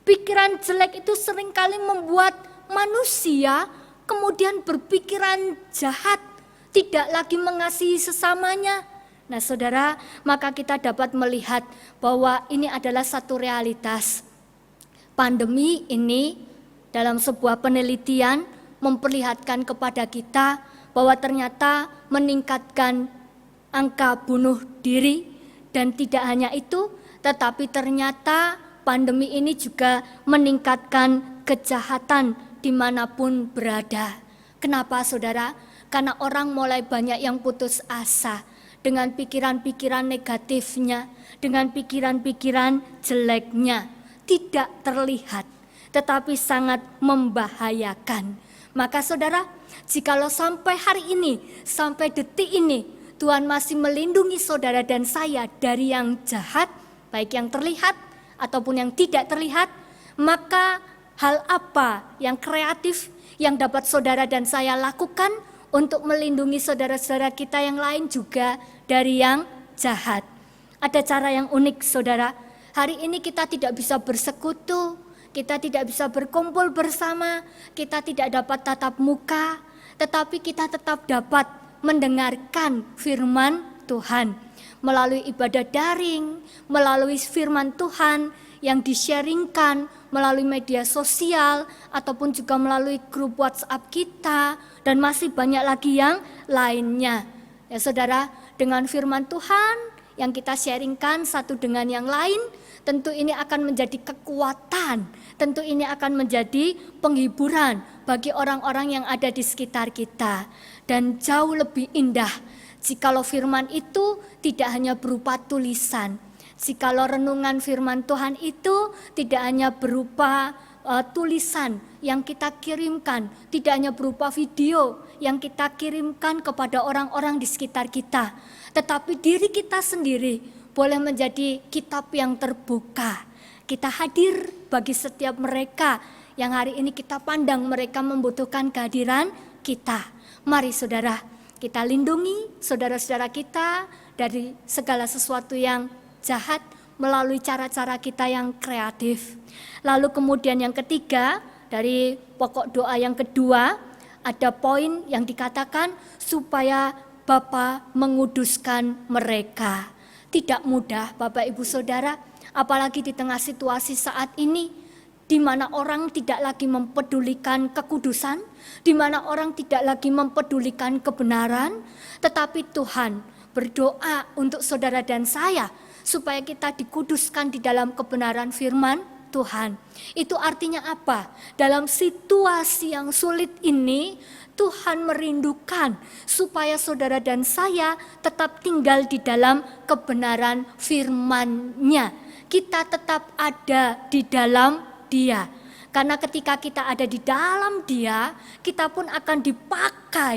Pikiran jelek itu seringkali membuat manusia kemudian berpikiran jahat, tidak lagi mengasihi sesamanya. Nah saudara, maka kita dapat melihat bahwa ini adalah satu realitas. Pandemi ini dalam sebuah penelitian memperlihatkan kepada kita bahwa ternyata meningkatkan angka bunuh diri, dan tidak hanya itu, tetapi ternyata pandemi ini juga meningkatkan kejahatan dimanapun berada. Kenapa saudara? Karena orang mulai banyak yang putus asa dengan pikiran-pikiran negatifnya, dengan pikiran-pikiran jeleknya. Tidak terlihat, tetapi sangat membahayakan. Maka saudara, jikalau sampai hari ini, sampai detik ini, Tuhan masih melindungi saudara dan saya dari yang jahat, baik yang terlihat ataupun yang tidak terlihat, maka hal apa yang kreatif yang dapat saudara dan saya lakukan untuk melindungi saudara-saudara kita yang lain juga dari yang jahat? Ada cara yang unik saudara. Hari ini kita tidak bisa bersekutu, kita tidak bisa berkumpul bersama, kita tidak dapat tatap muka, tetapi kita tetap dapat mendengarkan firman Tuhan melalui ibadah daring, melalui firman Tuhan yang di-sharingkan melalui media sosial ataupun juga melalui grup WhatsApp kita, dan masih banyak lagi yang lainnya. Ya saudara, dengan firman Tuhan yang kita sharingkan satu dengan yang lain, tentu ini akan menjadi kekuatan, tentu ini akan menjadi penghiburan bagi orang-orang yang ada di sekitar kita. Dan jauh lebih indah jikalau firman itu tidak hanya berupa tulisan, jikalau renungan firman Tuhan itu tidak hanya berupa tulisan yang kita kirimkan, tidak hanya berupa video yang kita kirimkan kepada orang-orang di sekitar kita, tetapi diri kita sendiri boleh menjadi kitab yang terbuka. Kita hadir bagi setiap mereka yang hari ini kita pandang mereka membutuhkan kehadiran kita. Mari saudara, kita lindungi saudara-saudara kita dari segala sesuatu yang jahat melalui cara-cara kita yang kreatif. Lalu kemudian yang ketiga, dari pokok doa yang kedua, ada poin yang dikatakan supaya Bapa menguduskan mereka. Tidak mudah Bapak Ibu Saudara, apalagi di tengah situasi saat ini, di mana orang tidak lagi mempedulikan kekudusan, di mana orang tidak lagi mempedulikan kebenaran, tetapi Tuhan berdoa untuk saudara dan saya, supaya kita dikuduskan di dalam kebenaran firman Tuhan. Itu artinya apa? Dalam situasi yang sulit ini, Tuhan merindukan supaya saudara dan saya tetap tinggal di dalam kebenaran firman-Nya. Kita tetap ada di dalam Dia. Karena ketika kita ada di dalam Dia, kita pun akan dipakai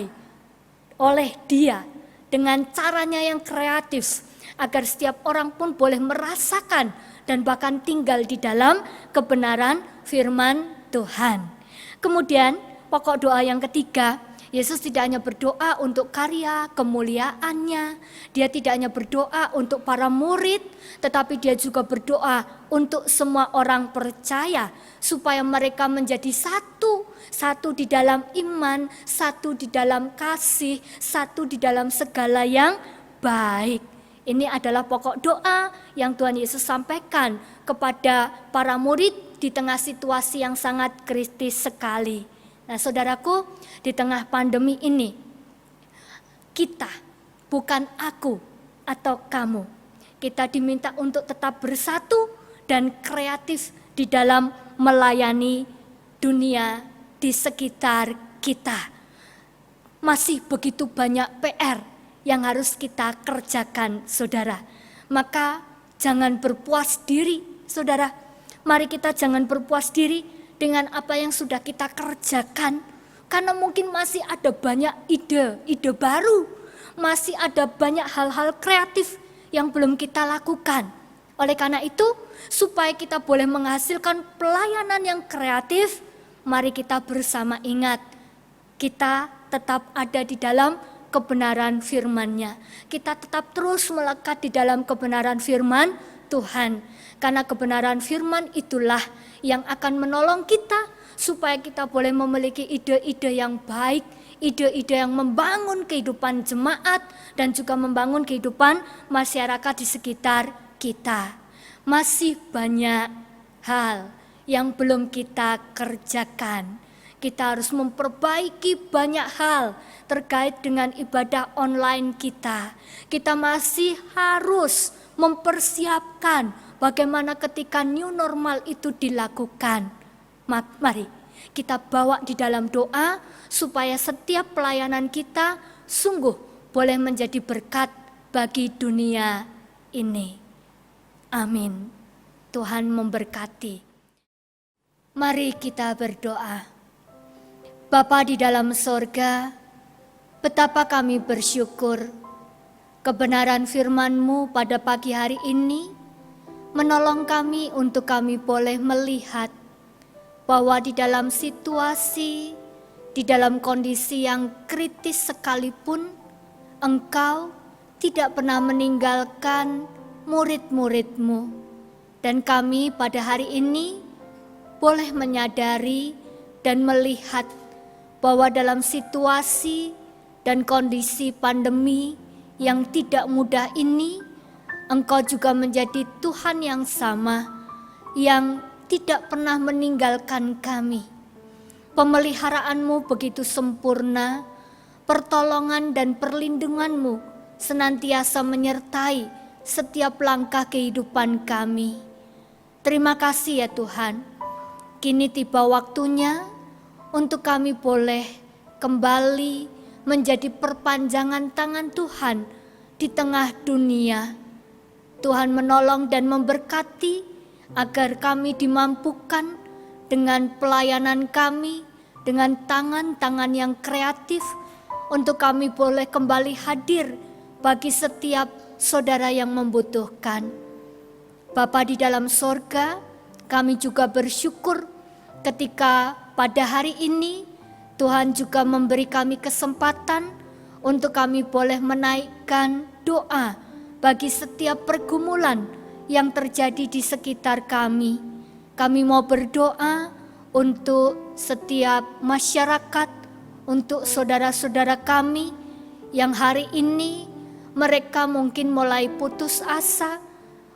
oleh Dia dengan caranya yang kreatif, agar setiap orang pun boleh merasakan dan bahkan tinggal di dalam kebenaran firman Tuhan. Kemudian pokok doa yang ketiga, Yesus tidak hanya berdoa untuk karya kemuliaannya, dia tidak hanya berdoa untuk para murid, tetapi dia juga berdoa untuk semua orang percaya supaya mereka menjadi satu di dalam iman, satu di dalam kasih, satu di dalam segala yang baik. Ini adalah pokok doa yang Tuhan Yesus sampaikan kepada para murid di tengah situasi yang sangat kritis sekali. Nah, saudaraku, di tengah pandemi ini, kita, bukan aku atau kamu, kita diminta untuk tetap bersatu dan kreatif di dalam melayani dunia di sekitar kita. Masih begitu banyak PR yang harus kita kerjakan, saudara. Maka jangan berpuas diri, saudara. Mari kita jangan berpuas diri dengan apa yang sudah kita kerjakan. Karena mungkin masih ada banyak ide baru. Masih ada banyak hal-hal kreatif yang belum kita lakukan. Oleh karena itu, supaya kita boleh menghasilkan pelayanan yang kreatif, mari kita bersama ingat, kita tetap ada di dalam kebenaran firman-Nya. Kita tetap terus melekat di dalam kebenaran firman Tuhan. Karena kebenaran firman itulah yang akan menolong kita supaya kita boleh memiliki ide-ide yang baik, ide-ide yang membangun kehidupan jemaat dan juga membangun kehidupan masyarakat di sekitar kita. Masih banyak hal yang belum kita kerjakan. Kita harus memperbaiki banyak hal terkait dengan ibadah online kita. Kita masih harus mempersiapkan bagaimana ketika new normal itu dilakukan. Mari kita bawa di dalam doa supaya setiap pelayanan kita sungguh boleh menjadi berkat bagi dunia ini. Amin. Tuhan memberkati. Mari kita berdoa. Bapa di dalam sorga, betapa kami bersyukur kebenaran firman-Mu pada pagi hari ini menolong kami untuk kami boleh melihat bahwa di dalam situasi, di dalam kondisi yang kritis sekalipun, Engkau tidak pernah meninggalkan murid-murid-Mu. Dan kami pada hari ini boleh menyadari dan melihat bahwa dalam situasi dan kondisi pandemi yang tidak mudah ini, Engkau juga menjadi Tuhan yang sama, yang tidak pernah meninggalkan kami. Pemeliharaan-Mu begitu sempurna, pertolongan dan perlindungan-Mu senantiasa menyertai setiap langkah kehidupan kami. Terima kasih ya Tuhan, kini tiba waktunya untuk kami boleh kembali menjadi perpanjangan tangan Tuhan di tengah dunia. Tuhan menolong dan memberkati agar kami dimampukan dengan pelayanan kami, dengan tangan-tangan yang kreatif untuk kami boleh kembali hadir bagi setiap saudara yang membutuhkan. Bapa di dalam sorga, kami juga bersyukur ketika pada hari ini Tuhan juga memberi kami kesempatan untuk kami boleh menaikkan doa bagi setiap pergumulan yang terjadi di sekitar kami. Kami mau berdoa untuk setiap masyarakat, untuk saudara-saudara kami yang hari ini mereka mungkin mulai putus asa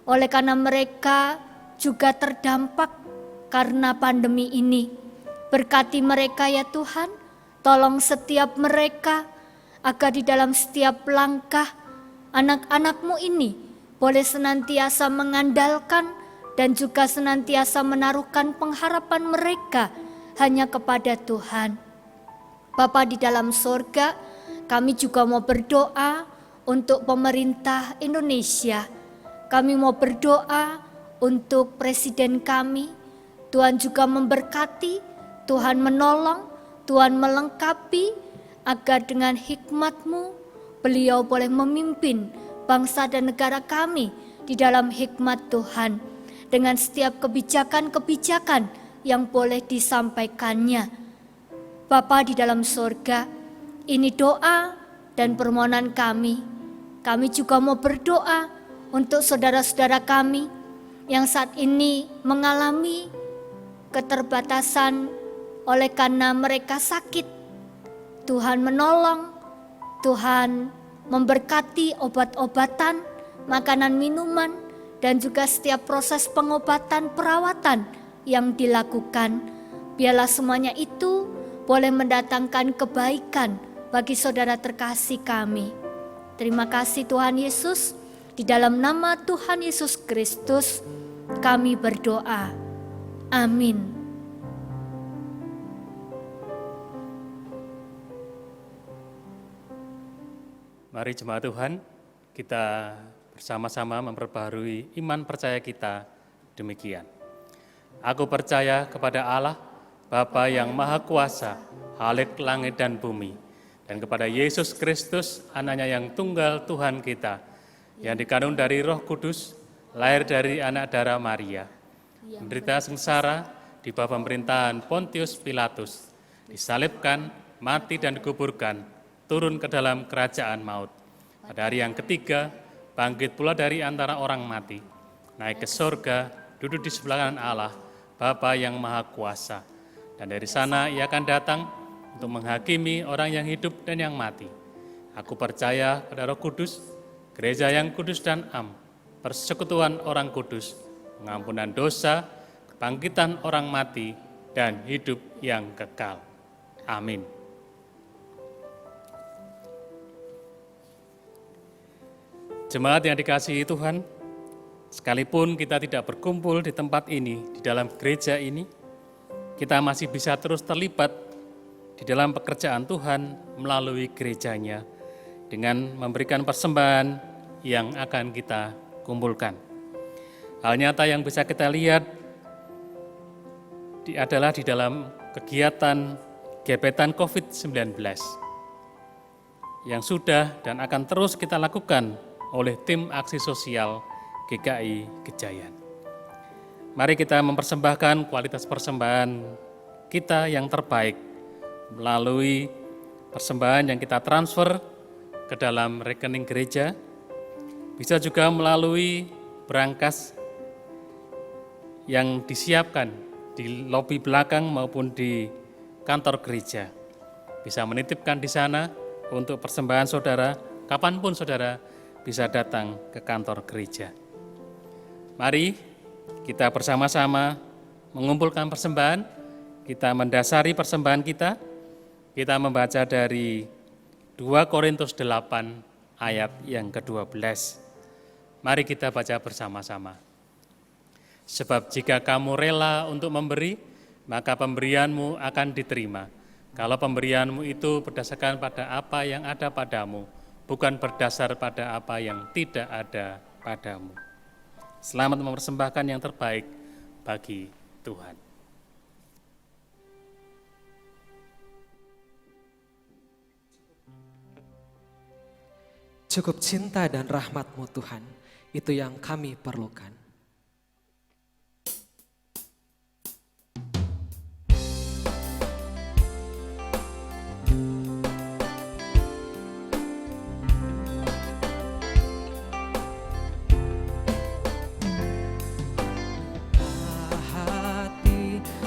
oleh karena mereka juga terdampak karena pandemi ini. Berkati mereka ya Tuhan, tolong setiap mereka agar di dalam setiap langkah anak-anak-Mu ini boleh senantiasa mengandalkan dan juga senantiasa menaruhkan pengharapan mereka hanya kepada Tuhan. Bapa di dalam sorga, kami juga mau berdoa untuk pemerintah Indonesia. Kami mau berdoa untuk presiden kami. Tuhan juga memberkati, Tuhan menolong, Tuhan melengkapi, agar dengan hikmat-Mu beliau boleh memimpin bangsa dan negara kami di dalam hikmat Tuhan, dengan setiap kebijakan-kebijakan yang boleh disampaikannya. Bapa di dalam sorga, ini doa dan permohonan kami. Kami juga mau berdoa untuk saudara-saudara kami yang saat ini mengalami keterbatasan oleh karena mereka sakit. Tuhan menolong, Tuhan memberkati obat-obatan, makanan minuman, dan juga setiap proses pengobatan perawatan yang dilakukan. Biarlah semuanya itu boleh mendatangkan kebaikan bagi saudara terkasih kami. Terima kasih Tuhan Yesus, di dalam nama Tuhan Yesus Kristus kami berdoa. Amin. Mari jemaat Tuhan, kita bersama-sama memperbaharui iman percaya kita demikian. Aku percaya kepada Allah, Bapa yang Maha Kuasa, Khalik langit dan bumi, dan kepada Yesus Kristus, Anaknya yang tunggal Tuhan kita, yang dikandung dari Roh Kudus, lahir dari anak darah Maria, menderita sengsara di bawah pemerintahan Pontius Pilatus, disalibkan, mati dan dikuburkan, turun ke dalam kerajaan maut. Pada hari yang ketiga, bangkit pula dari antara orang mati, naik ke surga, duduk di sebelah kanan Allah, Bapa yang Maha Kuasa. Dan dari sana Ia akan datang untuk menghakimi orang yang hidup dan yang mati. Aku percaya pada Roh Kudus, gereja yang kudus dan am, persekutuan orang kudus, pengampunan dosa, kebangkitan orang mati, dan hidup yang kekal. Amin. Jemaat yang dikasihi Tuhan, sekalipun kita tidak berkumpul di tempat ini, di dalam gereja ini, kita masih bisa terus terlibat di dalam pekerjaan Tuhan melalui gerejanya dengan memberikan persembahan yang akan kita kumpulkan. Hal nyata yang bisa kita lihat adalah di dalam kegiatan gebetan COVID-19 yang sudah dan akan terus kita lakukan oleh tim aksi sosial GKI Gejayan. Mari kita mempersembahkan kualitas persembahan kita yang terbaik melalui persembahan yang kita transfer ke dalam rekening gereja, bisa juga melalui berangkas yang disiapkan di lobi belakang maupun di kantor gereja. Bisa menitipkan di sana untuk persembahan saudara, kapanpun saudara bisa datang ke kantor gereja. Mari kita bersama-sama mengumpulkan persembahan, kita mendasari persembahan kita membaca dari 2 Korintus 8 ayat yang ke-12. Mari kita baca bersama-sama. Sebab jika kamu rela untuk memberi, maka pemberianmu akan diterima. Kalau pemberianmu itu berdasarkan pada apa yang ada padamu, bukan berdasar pada apa yang tidak ada padamu. Selamat mempersembahkan yang terbaik bagi Tuhan. Cukup cinta dan rahmat-Mu Tuhan, itu yang kami perlukan.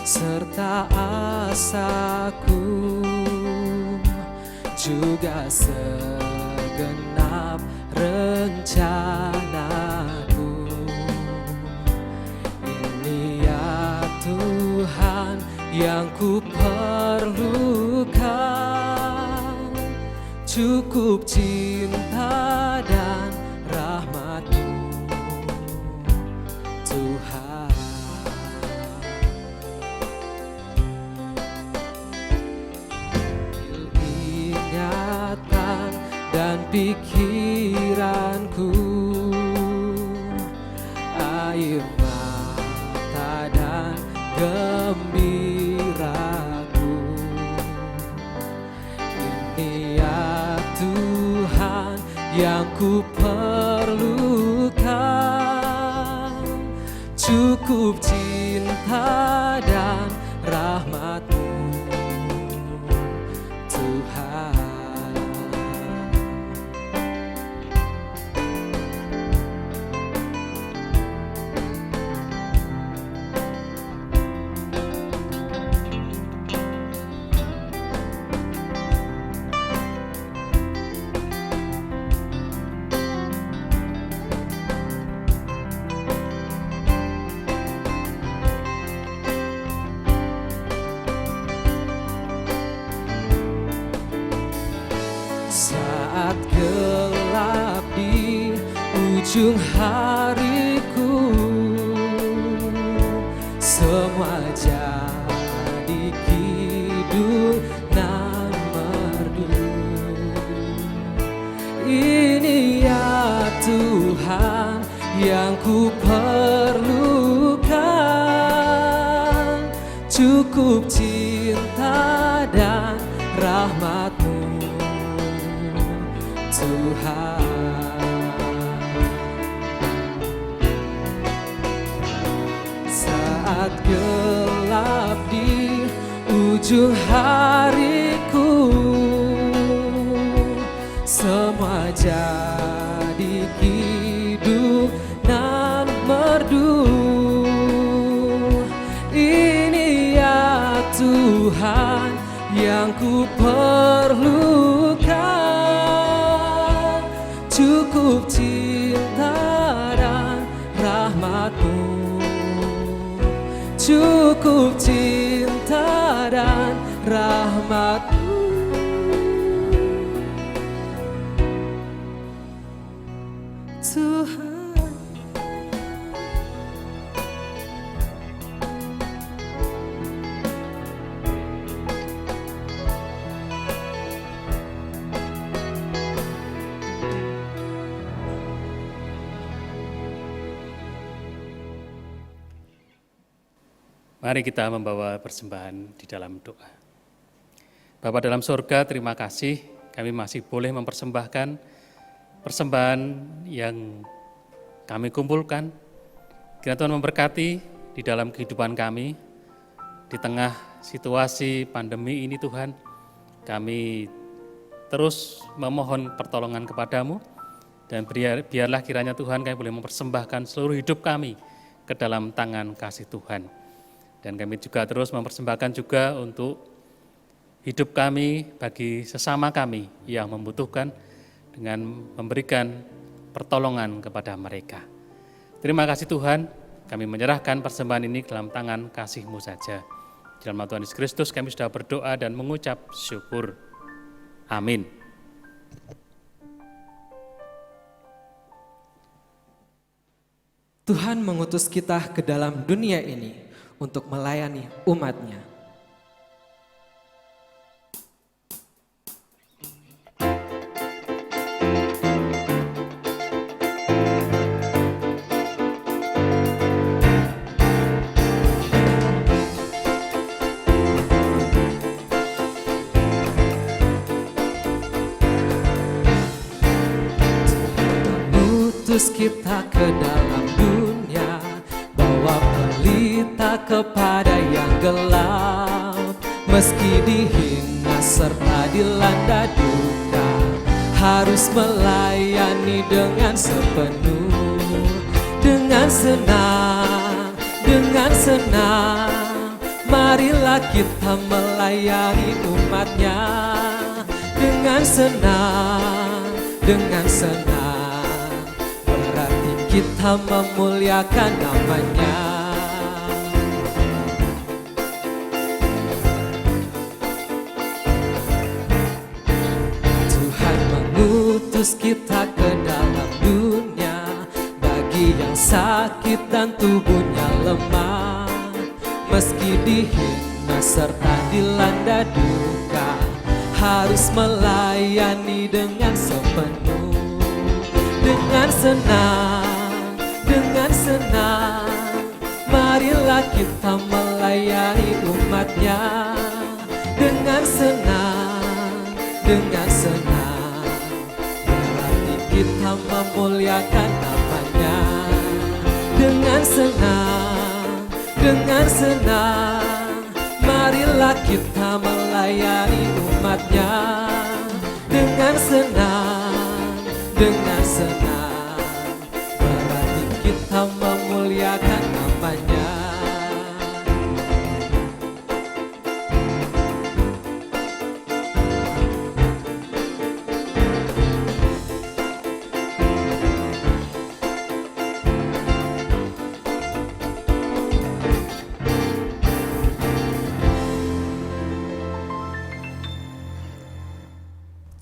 Serta asaku juga segenap rencanaku. Ini ya Tuhan yang ku perlukan, cukup cinta dan rahmat-Mu Tuhan. dan pikiranku, air mata dan gembiraku. Ini ya Tuhan yang ku perlukan, cukup cinta dan rahmat-Mu Tuhan. Saat gelap di ujung hariku, semua jadi hidup dan merdu. Ini ya Tuhan yang ku perlukan, cukup cinta dan rahmat-Mu Tuhan. Saat gelap di ujung hariku, semua jadi hidup dan merdu. Ini ya Tuhan yang ku perlukan, cukup cinta dan rahmat-Mu, cukup cinta dan rahmat-Mu Tuhan. Mari kita membawa persembahan di dalam doa. Bapa dalam surga, terima kasih kami masih boleh mempersembahkan persembahan yang kami kumpulkan. Kiranya Tuhan memberkati di dalam kehidupan kami. Di tengah situasi pandemi ini Tuhan, kami terus memohon pertolongan kepadamu. Dan biarlah kiranya Tuhan kami boleh mempersembahkan seluruh hidup kami ke dalam tangan kasih Tuhan. Dan kami juga terus mempersembahkan juga untuk hidup kami bagi sesama kami yang membutuhkan dengan memberikan pertolongan kepada mereka. Terima kasih Tuhan, kami menyerahkan persembahan ini dalam tangan kasih-Mu saja. Dalam nama Tuhan Yesus Kristus kami sudah berdoa dan mengucap syukur. Amin. Tuhan mengutus kita ke dalam dunia ini untuk melayani umat-Nya. Mengutus kita ke dalam dunia, bawa pelita kepada yang gelap. Meski dihina serta dilanda duka, harus melayani dengan sepenuh. Dengan senang, marilah kita melayani umat-Nya. Dengan senang, berarti kita memuliakan nama-Nya. Tuhan mengutus kita ke dalam dunia, bagi yang sakit dan tubuhnya lemah. Meski dihina serta dilanda duka, harus melayani dengan sepenuh. Dengan senang, dengan senang, marilah kita melayani umatnya. Dengan senang, dengan senang, berarti kita memuliakan namanya. Dengan senang, dengan senang, marilah kita melayani umatnya. Dengan senang, dengan senang, berarti kita memuliakan namanya.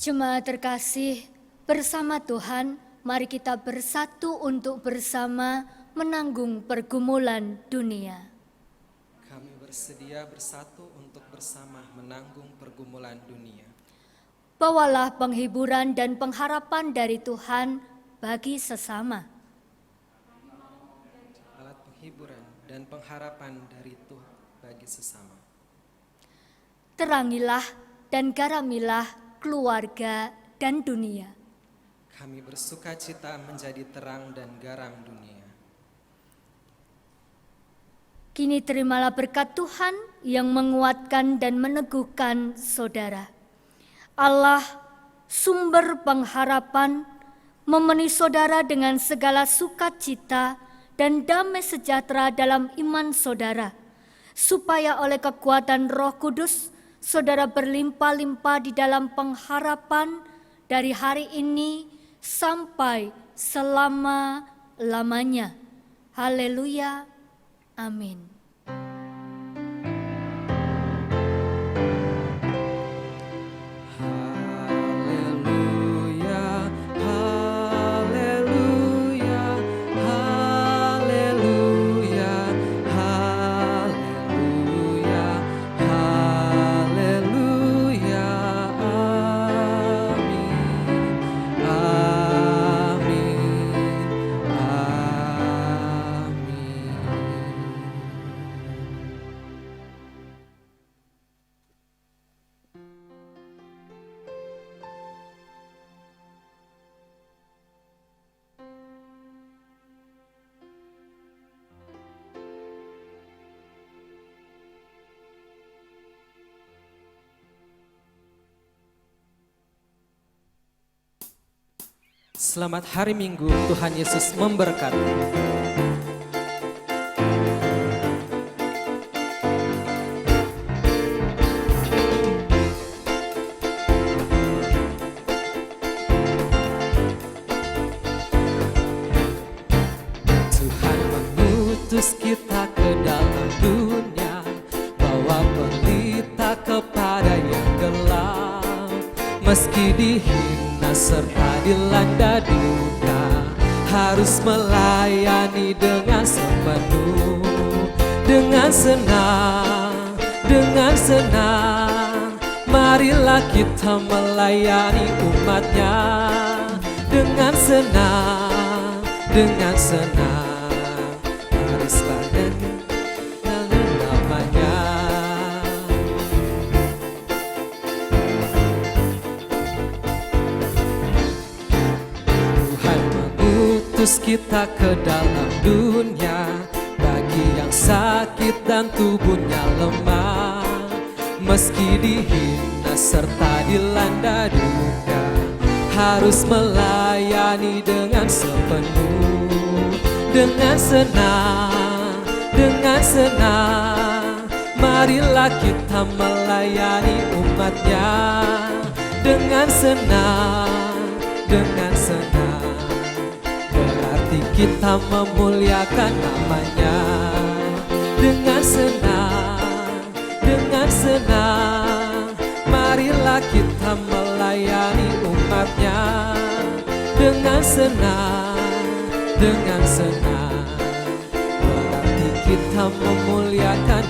Jemaat terkasih, bersama Tuhan, mari kita bersatu untuk bersama menanggung pergumulan dunia. Kami bersedia bersatu untuk bersama menanggung pergumulan dunia. Bawalah penghiburan dan pengharapan dari Tuhan bagi sesama. Alat penghiburan dan pengharapan dari Tuhan bagi sesama. Terangilah dan garamilah keluarga dan dunia. Kami bersuka cita menjadi terang dan garam dunia. Kini terimalah berkat Tuhan yang menguatkan dan meneguhkan saudara. Allah, sumber pengharapan, memenuhi saudara dengan segala sukacita dan damai sejahtera dalam iman saudara, supaya oleh kekuatan Roh Kudus, saudara berlimpah-limpah di dalam pengharapan dari hari ini sampai selama-lamanya. Haleluya. Amin. Haleluya, haleluya, haleluya, haleluya, haleluya, amin, amin, amin. Selamat hari Minggu, Tuhan Yesus memberkati. Tuhan mengutus kita ke dalam dunia, bawa pelita kepada yang gelap. Meski dihina serta dilanda duka, harus melayani dengan sepenuh. Dengan senang, dengan senang, marilah kita melayani umatnya. Dengan senang, dengan senang, haruslah dan namanya. Tuhan mengutus kita ke dalam dunia, bagi yang sakit dan tubuhnya lemah. Meski dihina serta dilanda duka, harus melayani dengan sepenuh. Dengan senang, dengan senang, marilah kita melayani umatnya. Dengan senang, dengan senang, berarti kita memuliakan namanya. Dengan senang, dengan senang, marilah kita melayani umatnya. Dengan senang, dengan senang, berarti kita memuliakan